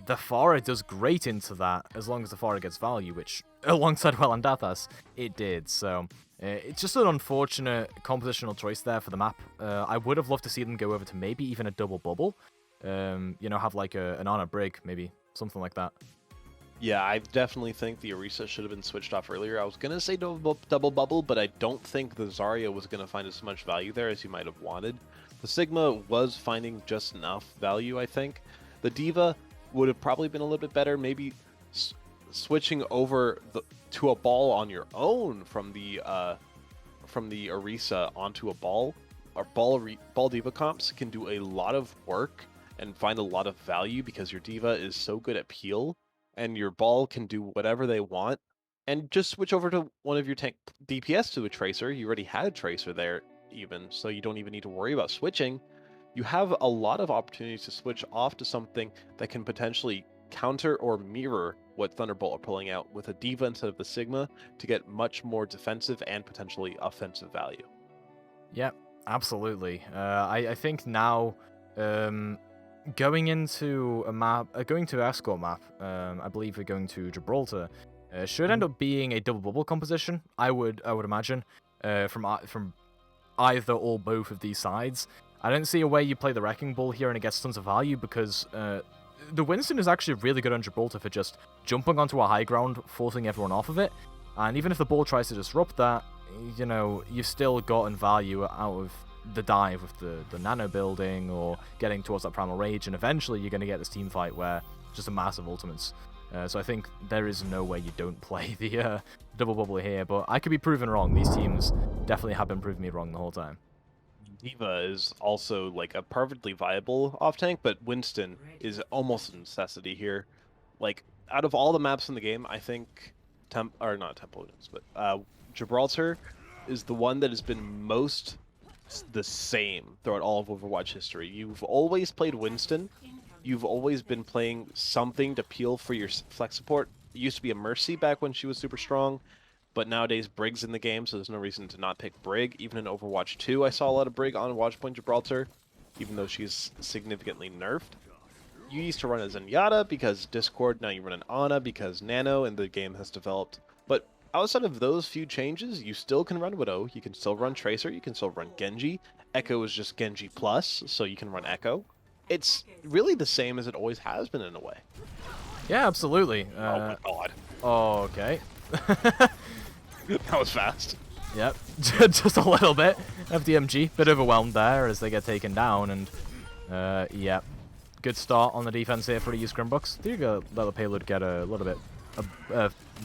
the Pharah does great into that as long as the Pharah gets value, which, alongside Wellandathas, it did. So, it's just an unfortunate compositional choice there for the map. I would have loved to see them go over to maybe even a double bubble. You know, have like an Ana Brig, maybe, something like that. Yeah, I definitely think the Orisa should have been switched off earlier. I was going to say double bubble, but I don't think the Zarya was going to find as much value there as you might have wanted. The Sigma was finding just enough value, I think. The D.Va would have probably been a little bit better, maybe switching over to a ball on your own from the Orisa onto a ball. Our ball D.Va comps can do a lot of work and find a lot of value because your D.Va is so good at peel, and your ball can do whatever they want. And just switch over to one of your tank DPS to a Tracer. You already had a Tracer there even, so you don't even need to worry about switching. You have a lot of opportunities to switch off to something that can potentially counter or mirror what Thunderbolt are pulling out with a D.Va instead of the Sigma to get much more defensive and potentially offensive value. Yeah, absolutely. I think now, going into a map, going to Escort map, I believe we're going to Gibraltar, should end up being a double bubble composition. I would imagine, from either or both of these sides. I don't see a way you play the Wrecking Ball here and it gets tons of value because the Winston is actually really good on Gibraltar for just jumping onto a high ground, forcing everyone off of it. And even if the ball tries to disrupt that, you know, you've still gotten value out of the dive with the nano building or getting towards that primal rage, and eventually you're going to get this team fight where just a massive ultimates. So I think there is no way you don't play the double bubble here, but I could be proven wrong. These teams definitely have been proving me wrong the whole time. D.Va is also like a perfectly viable off tank, but Winston is almost a necessity here. Like, out of all the maps in the game, I think Gibraltar is the one that has been most the same throughout all of Overwatch history. You've always played Winston. You've always been playing something to peel for your flex support. It used to be a Mercy back when she was super strong. But nowadays, Brig's in the game, so there's no reason to not pick Brig. Even in Overwatch 2, I saw a lot of Brig on Watchpoint Gibraltar, even though she's significantly nerfed. You used to run a Zenyatta because Discord, now you run an Ana because Nano and the game has developed. But outside of those few changes, you still can run Widow, you can still run Tracer, you can still run Genji. Echo is just Genji Plus, so you can run Echo. It's really the same as it always has been in a way. Yeah, absolutely. Oh my god. Okay. That was fast. Yep, just a little bit. FDMG, bit overwhelmed there as they get taken down, and yeah, good start on the defense here for the Scrimbucks. Do let the payload get a little bit,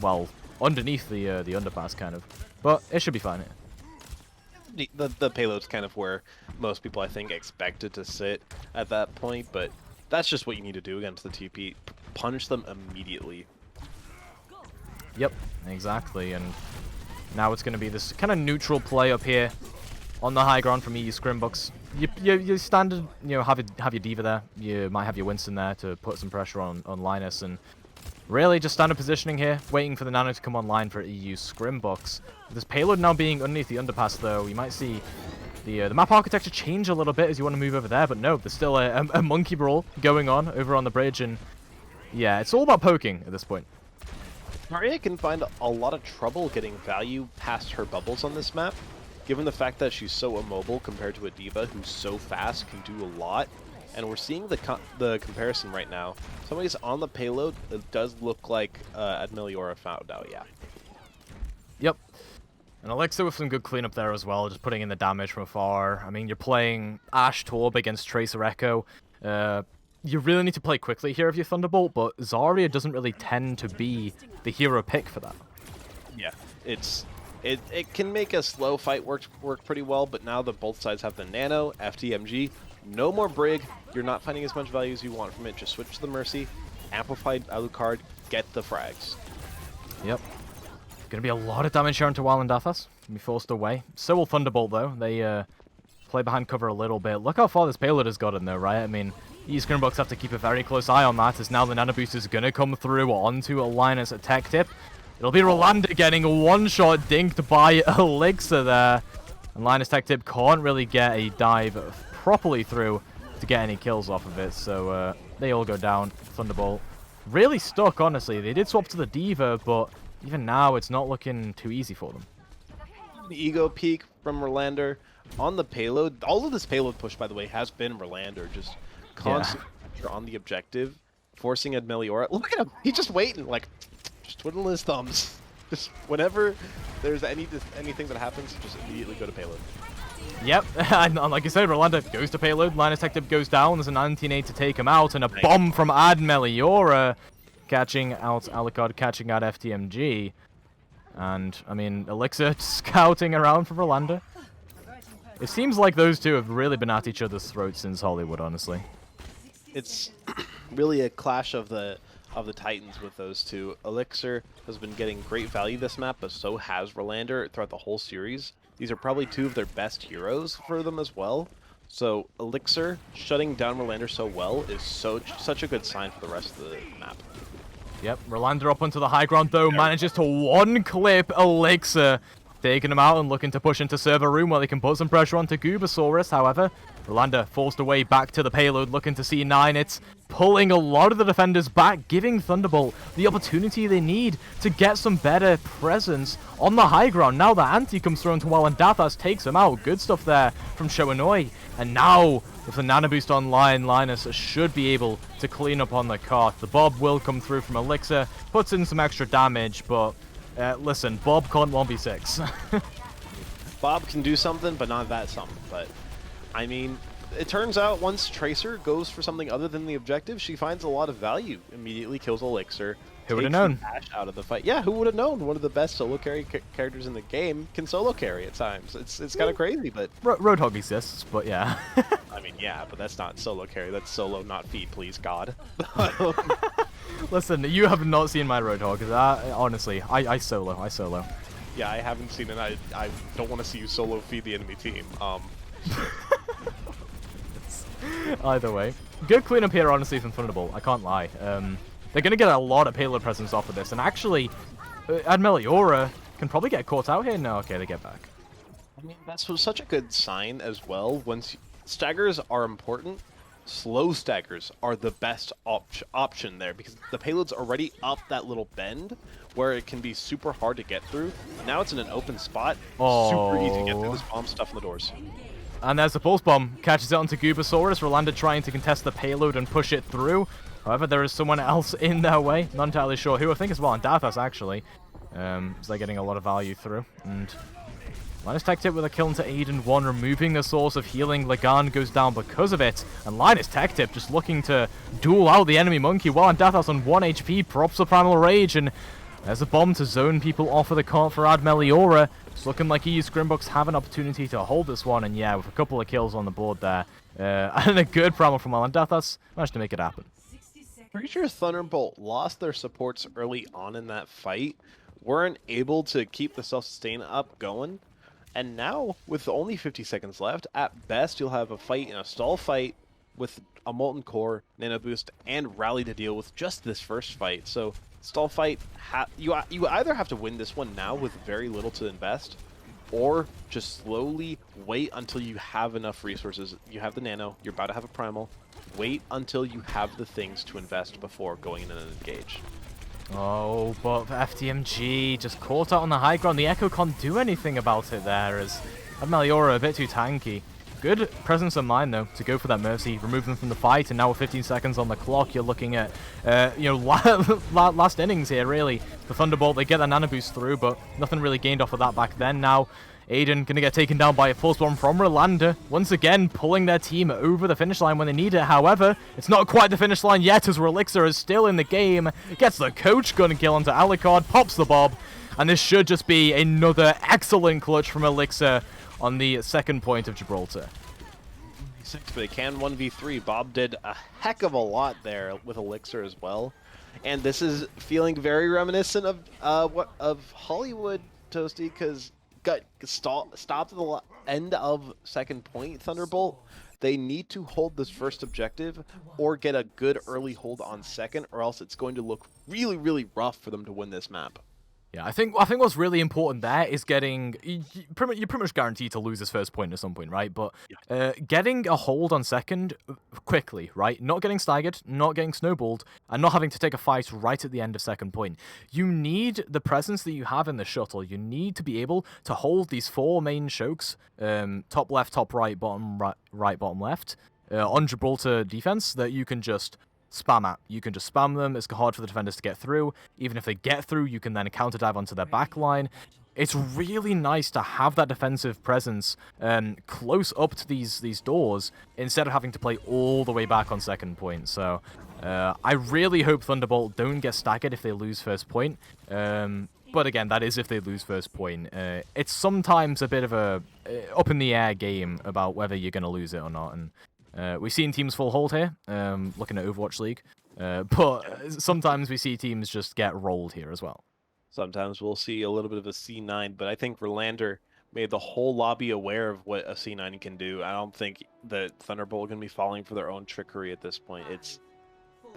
well, underneath the underpass kind of, but it should be fine. The payload's kind of where most people, I think, expected to sit at that point, but that's just what you need to do against the TP. Punish them immediately. Yep, exactly, and now it's going to be this kind of neutral play up here on the high ground from EU Scrimbucks. You standard, you know, have your D.Va there. You might have your Winston there to put some pressure on Linus, and really just standard positioning here, waiting for the Nano to come online for EU Scrimbucks. With this payload now being underneath the underpass, though, you might see the map architecture change a little bit as you want to move over there, but no, there's still a monkey brawl going on over on the bridge, and yeah, it's all about poking at this point. Zarya can find a lot of trouble getting value past her bubbles on this map, given the fact that she's so immobile compared to a D.Va who's so fast, can do a lot. And we're seeing the comparison right now. Somebody's on the payload. It does look like Admeliora found out, yeah. Yep. And Alexa with some good cleanup there as well, just putting in the damage from afar. I mean, you're playing Ashe Torb against Tracer Echo. You really need to play quickly here if you're Thunderbolt, but Zarya doesn't really tend to be the hero pick for that. Yeah, it's It can make a slow fight work pretty well, but now that both sides have the Nano, FTMG, no more Brig, you're not finding as much value as you want from it. Just switch to the Mercy, amplified Alucard, get the frags. Yep. Gonna be a lot of damage here onto Walandathas. Gonna be forced away. So will Thunderbolt, though. They play behind cover a little bit. Look how far this payload has gotten, though, right? I mean, these Scrimbucks have to keep a very close eye on that, as now the Nano Boost is gonna come through onto a Linus Tech Tip. It'll be Rolanda getting a one-shot dinked by Elixir there. And Linus Tech Tip can't really get a dive properly through to get any kills off of it, so they all go down. Thunderbolt really stuck, honestly. They did swap to the Diva, but even now it's not looking too easy for them. The ego peak from Merlander on the payload. All of this payload push, by the way, has been Merlander. Just constant pressure on the objective, forcing Admeliora. Look at him. He's just waiting, like, just twiddling his thumbs. Just whenever there's anything that happens, just immediately go to payload. Yep, and like I said, Rolanda goes to payload, Linus Tech Tip goes down, there's an 19-8 to take him out, and a bomb from Admeliora catching out Alucard, catching out FTMG. And, I mean, Elixir scouting around for Rolanda. It seems like those two have really been at each other's throats since Hollywood, honestly. It's really a clash of the Titans with those two. Elixir has been getting great value this map, but so has Rolanda throughout the whole series. These are probably two of their best heroes for them as well. So Elixir shutting down Rolanda so well is such a good sign for the rest of the map. Yep, Rolanda up onto the high ground though, manages to one-clip Elixir, taking him out and looking to push into server room where they can put some pressure onto Gubasaurus. However, Rolanda forced away back to the payload, looking to C9. It's pulling a lot of the defenders back, giving Thunderbolt the opportunity they need to get some better presence on the high ground. Now the anti comes through into Walandathas, takes him out. Good stuff there from Shoanoi. And now, with the Nano Boost online, Linus should be able to clean up on the cart. The Bob will come through from Elixir, puts in some extra damage, but listen, Bob can't 1v6. Bob can do something, but not that something. But, I mean, it turns out once Tracer goes for something other than the objective, she finds a lot of value. Immediately kills Elixir. Who would have known? Ash out of the fight. Yeah, who would have known? One of the best solo carry characters in the game can solo carry at times. It's kind of crazy, but Roadhog exists, but yeah. I mean, yeah, but that's not solo carry. That's solo, not feed, please, God. Listen, you have not seen my Roadhog. Honestly, I solo. Yeah, I haven't seen it. I don't want to see you solo feed the enemy team. Either way. Good cleanup here, honestly, from Thunderbolt. I can't lie. They're going to get a lot of payload presence off of this. And actually, Admeliora can probably get caught out here. No, okay, they get back. I mean, that's such a good sign as well. Once staggers are important, slow staggers are the best option there, because the payload's already up that little bend where it can be super hard to get through. Now it's in an open spot. Super easy to get through this bomb stuff in the doors. And there's the pulse bomb. Catches it onto Gubasaurus. Rolanda trying to contest the payload and push it through. However, there is someone else in their way. Not entirely sure who. I think it's Walandathas, actually. So they're getting a lot of value through. And Linus Tech Tip with a kill into Aiden 1, removing the source of healing. Lagan goes down because of it. And Linus Tech Tip just looking to duel out the enemy monkey. Walandathas on 1 HP, props the Primal Rage. And there's a bomb to zone people off of the cart for Admeliora. It's looking like EU Scrimbucks have an opportunity to hold this one. And yeah, with a couple of kills on the board there. And a good Primal from Walandathas, managed to make it happen. Pretty sure Thunderbolt lost their supports early on in that fight, weren't able to keep the self-sustain up going, and now, with only 50 seconds left, at best you'll have a fight in a stall fight with a Molten Core, Nano Boost, and Rally to deal with just this first fight. So, stall fight, you either have to win this one now with very little to invest, or just slowly wait until you have enough resources. You have the Nano, you're about to have a Primal. Wait until you have the things to invest before going in and engage. Oh, but FTMG just caught out on the high ground. The Echo can't do anything about it there, as Admeliora a bit too tanky. Good presence of mind, though, to go for that Mercy, remove them from the fight, and now with 15 seconds on the clock, you're looking at, last innings here, really. The Thunderbolt, they get that Nano Boost through, but nothing really gained off of that back then. Now, Aiden going to get taken down by a Force Bomb from Rolanda, once again pulling their team over the finish line when they need it. However, it's not quite the finish line yet, as Elixir is still in the game, gets the Coach Gun kill onto Alucard, pops the Bob, And this should just be another excellent clutch from Elixir on the second point of Gibraltar. But they can 1v3. Bob did a heck of a lot there with Elixir as well. And this is feeling very reminiscent of Hollywood, Toasty, because got stopped at the end of second point, Thunderbolt. They need to hold this first objective or get a good early hold on second, or else it's going to look really, really rough for them to win this map. Yeah, I think what's really important there is getting... You're pretty much guaranteed to lose this first point at some point, right? But getting a hold on second quickly, right? Not getting staggered, not getting snowballed, and not having to take a fight right at the end of second point. You need the presence that you have in the shuttle. You need to be able to hold these 4 main chokes, top left, top right, bottom right, bottom left, on Gibraltar defense that you can just... spam at. You can just spam them. It's hard for the defenders to get through. Even if they get through, you can then counter dive onto their back line. It's really nice to have that defensive presence close up to these doors instead of having to play all the way back on second point. So I really hope Thunderbolt don't get staggered if they lose first point. But again, that is if they lose first point. It's sometimes a bit of a up in the air game about whether you're going to lose it or not. And we've seen teams full hold here, looking at Overwatch League, but sometimes we see teams just get rolled here as well. Sometimes we'll see a little bit of a C9, but I think Verlander made the whole lobby aware of what a C9 can do. I don't think that Thunderbolt are going to be falling for their own trickery at this point.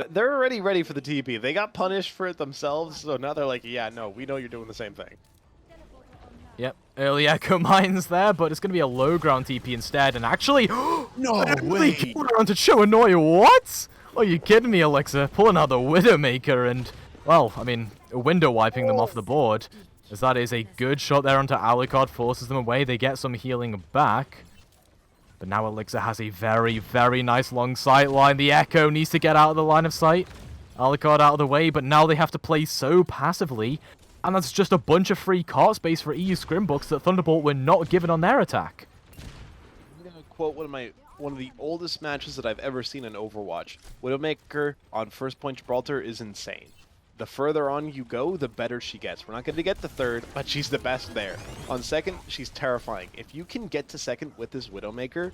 They're already ready for the TP. They got punished for it themselves, so now they're like, yeah, no, we know you're doing the same thing. Yep, early Echo Mines there, but it's going to be a low ground TP instead, and actually... No way! Onto Choanoy, what? Are you kidding me, Elixir? Pulling out the Widowmaker and, well, I mean, window wiping them off the board, as that is a good shot there onto Alucard, forces them away, they get some healing back. But now Elixir has a very, very nice long sight line. The Echo needs to get out of the line of sight. Alucard out of the way, but now they have to play so passively. And that's just a bunch of free cart space for EU Scrimbucks that Thunderbolt were not given on their attack. I'm going to quote one of the oldest matches that I've ever seen in Overwatch. Widowmaker on first point Gibraltar is insane. The further on you go, the better she gets. We're not going to get the third, but she's the best there. On second, she's terrifying. If you can get to second with this Widowmaker,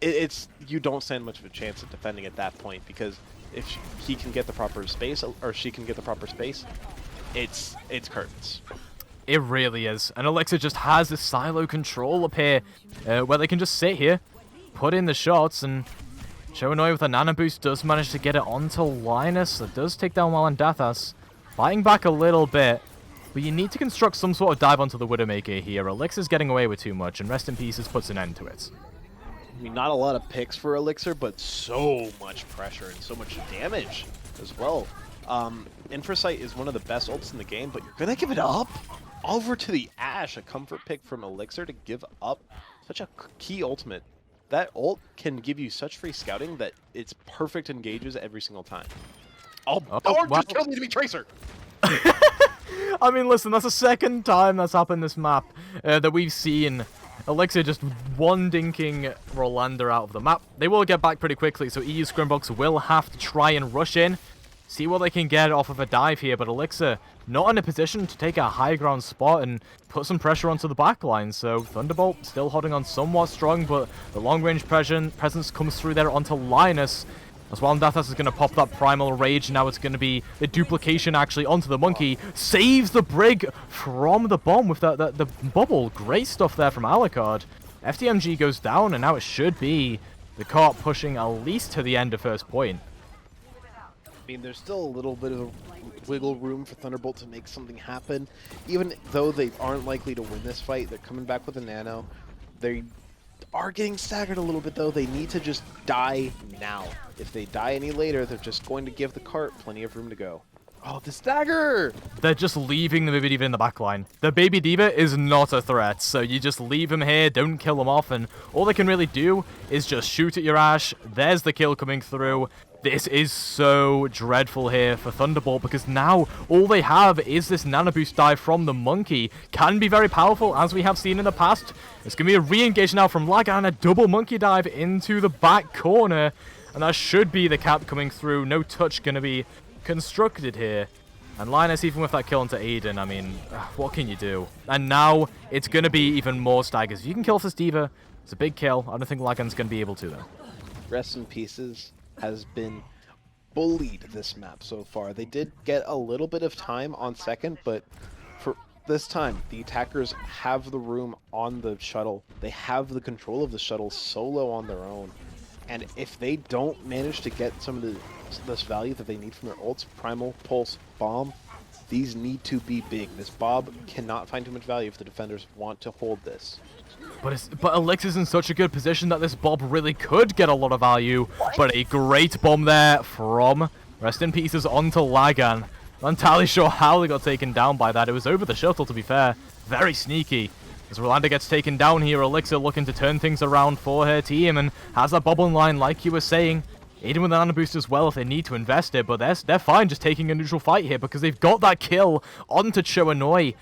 you don't stand much of a chance of defending at that point, because if he can get the proper space, or she can get the proper space, it's curtains. It really is. And Elixir just has this silo control up here, where they can just sit here, put in the shots, and Choanoy with a nano boost does manage to get it onto Linus. That does take down Walandathas. Fighting back a little bit, but you need to construct some sort of dive onto the Widowmaker here. Elixir's getting away with too much, and Rest in Pieces puts an end to it. I mean, not a lot of picks for Elixir, but so much pressure and so much damage as well. Infrasight is one of the best ults in the game, but you're gonna give it up? Over to the Ashe, a comfort pick from Elixir to give up such a key ultimate. That ult can give you such free scouting that it's perfect engages every single time. Oh, just kill me to be Tracer! I mean, listen, that's the second time that's happened this map that we've seen Elixir just one-dinking Rolanda out of the map. They will get back pretty quickly, so EU Scrimbucks will have to try and rush in, see what they can get off of a dive here, but Elixir not in a position to take a high ground spot and put some pressure onto the backline. So Thunderbolt still holding on somewhat strong, but the long-range presence comes through there onto Linus. As well, Dathas is going to pop that Primal Rage. Now it's going to be the duplication actually onto the Monkey. Saves the Brig from the bomb with the bubble. Great stuff there from Alucard. FTMG goes down, and now it should be the cart pushing at least to the end of first point. I mean, there's still a little bit of wiggle room for Thunderbolt to make something happen. Even though they aren't likely to win this fight, they're coming back with a nano. They are getting staggered a little bit, though. They need to just die now. If they die any later, they're just going to give the cart plenty of room to go. Oh, the stagger! They're just leaving the Baby Diva in the backline. The Baby Diva is not a threat, so you just leave him here, don't kill him off, and all they can really do is just shoot at your Ashe. There's the kill coming through. This is so dreadful here for Thunderbolt, because now all they have is this nano boost dive from the Monkey. Can be very powerful, as we have seen in the past. It's going to be a re-engage now from Laga and a double Monkey dive into the back corner. And that should be the cap coming through. No touch going to be constructed here. And Linus, even with that kill into Aiden, I mean, what can you do? And now it's going to be even more staggers. If you can kill this D.Va, it's a big kill. I don't think Lagan's going to be able to, though. Rest in Pieces has been bullied this map so far. They did get a little bit of time on second, but for this time, the attackers have the room on the shuttle. They have the control of the shuttle solo on their own. And if they don't manage to get some of this value that they need from their ults, Primal, Pulse, Bomb, these need to be big. This Bob cannot find too much value if the defenders want to hold this. But Elixir's in such a good position that this Bob really could get a lot of value. But a great bomb there from Rest in Pieces onto Lagan. Not entirely sure how they got taken down by that. It was over the shuttle, to be fair. Very sneaky. As Rolanda gets taken down here, Elixir looking to turn things around for her team and has that bubble line like you were saying. Aiden with an nano boost as well if they need to invest it, but they're fine just taking a neutral fight here because they've got that kill onto Choanoi.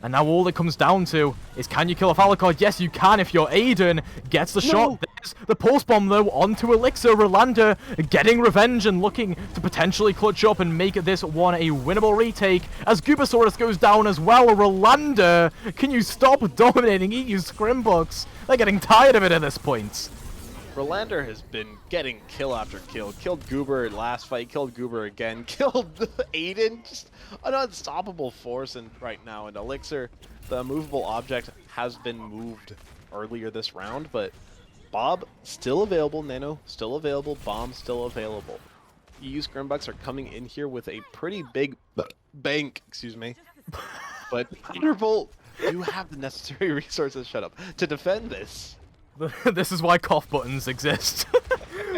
And now all it comes down to is, can you kill off Alucard? Yes, you can if you're Aiden. Gets the shot. There's the pulse bomb, though, onto Elixir. Rolanda getting revenge and looking to potentially clutch up and make this one a winnable retake. As Goobasaurus goes down as well. Rolanda, can you stop dominating EU Scrimbucks? They're getting tired of it at this point. Rolanda has been getting kill after kill. Killed Goober last fight, killed Goober again, killed Aiden. Just an unstoppable force right now. And Elixir, the movable object, has been moved earlier this round, but Bob still available, Nano still available, Bomb still available. EU Scrimbucks are coming in here with a pretty big bank, excuse me. But Thunderbolt, you have the necessary resources, shut up, to defend this. This is why cough buttons exist.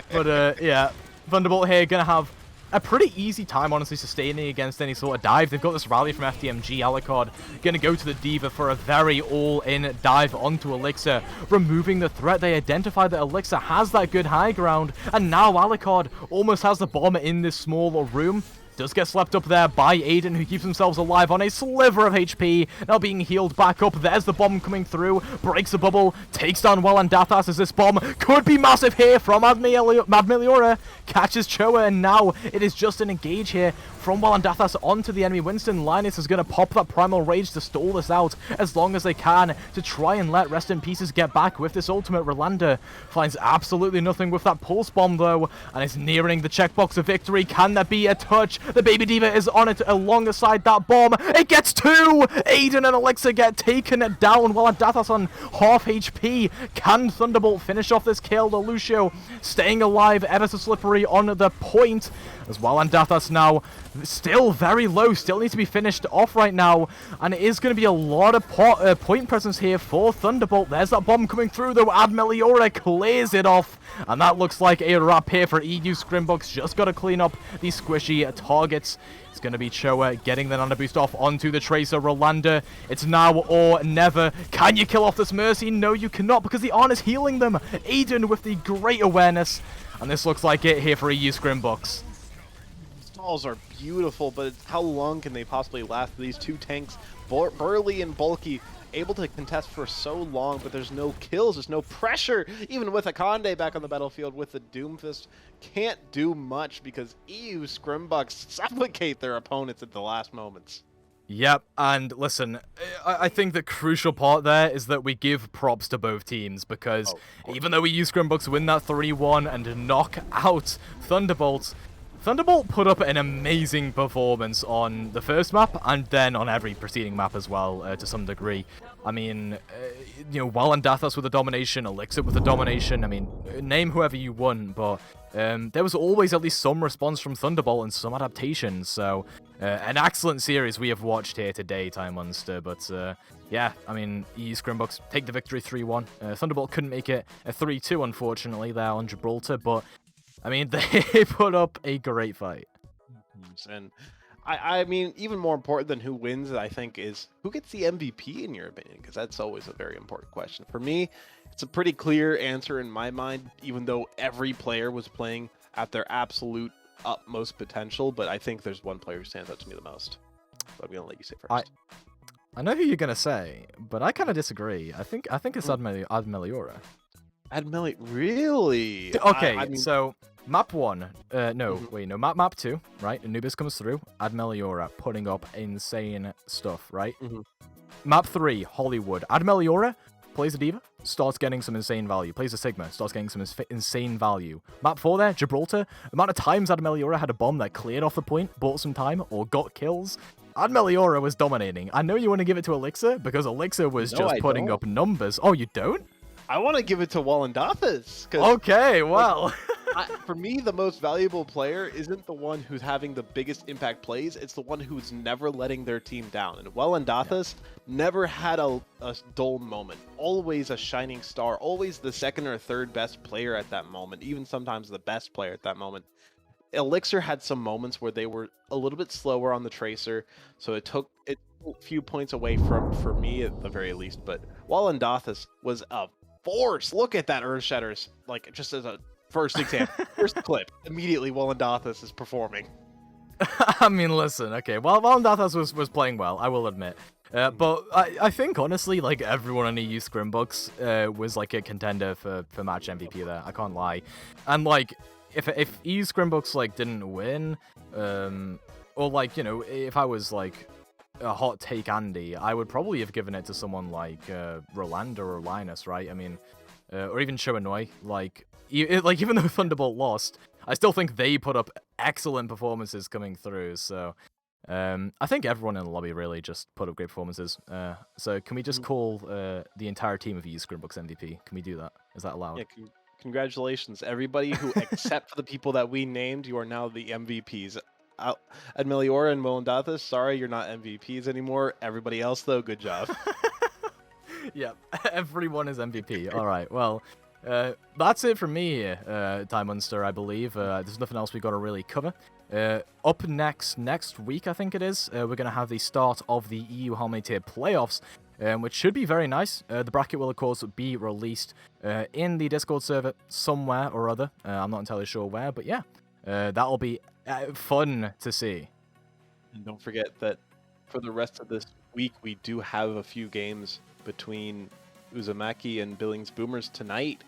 But yeah, Thunderbolt here gonna have a pretty easy time, honestly, sustaining against any sort of dive. They've got this rally from FDMG. Alucard gonna go to the D.Va for a very all-in dive onto Elixir, removing the threat. They identify that Elixir has that good high ground, and now Alucard almost has the bomb in this small room. Does get slept up there by Aiden, who keeps themselves alive on a sliver of HP. Now being healed back up. There's the bomb coming through. Breaks the bubble. Takes down Walandathas as this bomb could be massive here from Admeliora. Catches Choa, and now it is just an engage here from Walandathas onto the enemy Winston. Linus is going to pop that Primal Rage to stall this out as long as they can to try and let Rest in Pieces get back with this ultimate. Rolanda finds absolutely nothing with that Pulse Bomb, though, and is nearing the checkbox of victory. Can there be a touch? The Baby D.Va is on it alongside that bomb. It gets two! Aiden and Elixir get taken down while Dathas on half HP. Can Thunderbolt finish off this kill? The Lucio staying alive, ever so slippery on the point. As well, and Dathas now still very low, still needs to be finished off right now, and it is going to be a lot of point presence here for Thunderbolt. There's that bomb coming through, though. Admeliora clears it off, and that looks like a wrap here for EU Scrimbucks. Just got to clean up these squishy targets. It's going to be Choa getting the nano boost off onto the Tracer. Rolanda, it's now or never. Can you kill off this Mercy? No, you cannot, because the Arn is healing them. Aiden with the great awareness, and this looks like it here for EU Scrimbucks. Stalls are beautiful, but how long can they possibly last? These two tanks, burly and bulky, able to contest for so long, but there's no kills, there's no pressure. Even with Akande back on the battlefield with the Doomfist, can't do much because EU Scrimbucks suffocate their opponents at the last moments. Yep, and listen, I think the crucial part there is that we give props to both teams, because even though we use Scrimbucks to win that 3-1 and knock out Thunderbolt put up an amazing performance on the first map, and then on every preceding map as well, to some degree. I mean, you know, Walandathas with the domination, Elixir with the domination, I mean, name whoever you want, but there was always at least some response from Thunderbolt and some adaptation, so an excellent series we have watched here today, Time Monster, but yeah, I mean, EU Scrimbucks take the victory 3-1. Thunderbolt couldn't make it a 3-2, unfortunately, there on Gibraltar, but I mean, they put up a great fight. And I mean, even more important than who wins, I think, is who gets the MVP in your opinion, because that's always a very important question. For me, it's a pretty clear answer in my mind, even though every player was playing at their absolute utmost potential, but I think there's one player who stands out to me the most. So I'm going to let you say first. I know who you're going to say, but I kind of disagree. I think it's Admeliora. Admeli, really? Okay, I mean, so Map 1, map 2, right? Anubis comes through, Admeliora putting up insane stuff, right? Map 3, Hollywood. Admeliora plays a Diva, starts getting some insane value. Plays a Sigma, starts getting some insane value. Map 4 there, Gibraltar. The amount of times Admeliora had a bomb that cleared off the point, bought some time, or got kills. Admeliora was dominating. I know you want to give it to Elixir, because Elixir was just putting up numbers. Oh, you don't? I want to give it to Wallendathis. Okay, well. For me, the most valuable player isn't the one who's having the biggest impact plays. It's the one who's never letting their team down. And Wallendathis never had a dull moment. Always a shining star. Always the second or third best player at that moment. Even sometimes the best player at that moment. Elixir had some moments where they were a little bit slower on the Tracer. So it took a few points away for me at the very least. But Wallendathis was a force. Look at that Earthshatter's, like, just as a first example, first clip. Immediately, Wallendathis is performing. I mean, listen, okay. Well, Wallendathis was playing well, I will admit. But I think, honestly, like, everyone on EU Scrimbucks was, like, a contender for match MVP there. I can't lie. And, like, if EU Scrimbucks, like, didn't win, or, like, you know, if I was, like, a hot take Andy, I would probably have given it to someone like Rolanda or Linus, right? I mean, or even Shoanoi. Like, even though Thunderbolt lost, I still think they put up excellent performances coming through. So, I think everyone in the lobby really just put up great performances. So, can we just call the entire team of EU Scrimbucks MVP? Can we do that? Is that allowed? Yeah, congratulations, everybody who, except for the people that we named, you are now the MVPs. Admeliora and Wallendathis, sorry, you're not MVPs anymore. Everybody else, though, good job. Yep, everyone is MVP. All right, well, that's it from me here, Time Monster, I believe. There's nothing else we got to really cover. Up next week, I think it is, we're going to have the start of the EU Harmony Tier playoffs, which should be very nice. The bracket will, of course, be released in the Discord server somewhere or other. I'm not entirely sure where, but yeah, that'll be fun to see. And don't forget that for the rest of this week, we do have a few games between Uzumaki and Billings Boomers tonight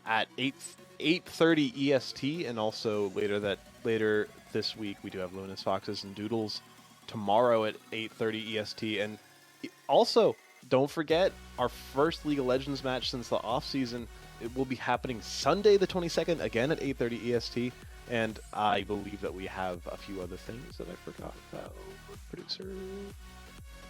at 8:30 EST, and also later this week we do have Lunas Foxes and Doodles tomorrow at 8:30 EST. And also, don't forget our first League of Legends match since the off season. It will be happening Sunday the 22nd, again at 8:30 EST. And I believe that we have a few other things that I forgot about. Producer.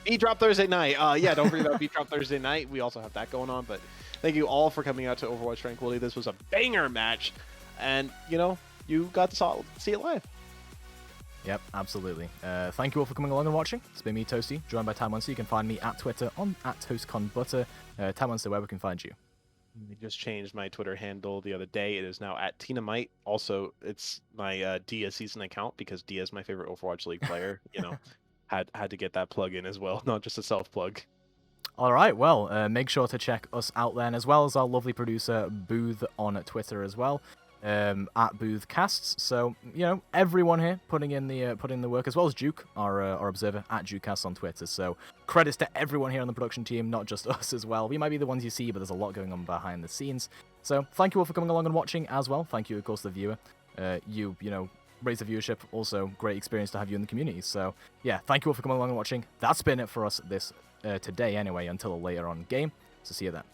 Beat Drop Thursday night. Yeah, don't forget about Beat Drop Thursday night. We also have that going on. But thank you all for coming out to Overwatch Tranquility. This was a banger match. And, you know, you got to see it live. Yep, absolutely. Thank you all for coming along and watching. It's been me, Toasty, joined by Time Monster. You can find me at Twitter on @ToastConButter. Time Monster, where we can find you. I just changed my Twitter handle the other day. It is now at Tinamite. Also, it's my Dia season account because Dia is my favorite Overwatch League player. You know, had to get that plug in as well, not just a self plug. All right, well, make sure to check us out then, as well as our lovely producer Booth on Twitter as well, at BoothCasts. So, you know, everyone here putting in the work, as well as Duke, our observer, at DukeCasts on Twitter. So credits to everyone here on the production team, not just us as well. We might be the ones you see, but there's a lot going on behind the scenes. So thank you all for coming along and watching as well. Thank you, of course, the viewer. You know, raise the viewership. Also, great experience to have you in the community. So yeah, thank you all for coming along and watching. That's been it for us this today anyway, until a later on game. So see you then.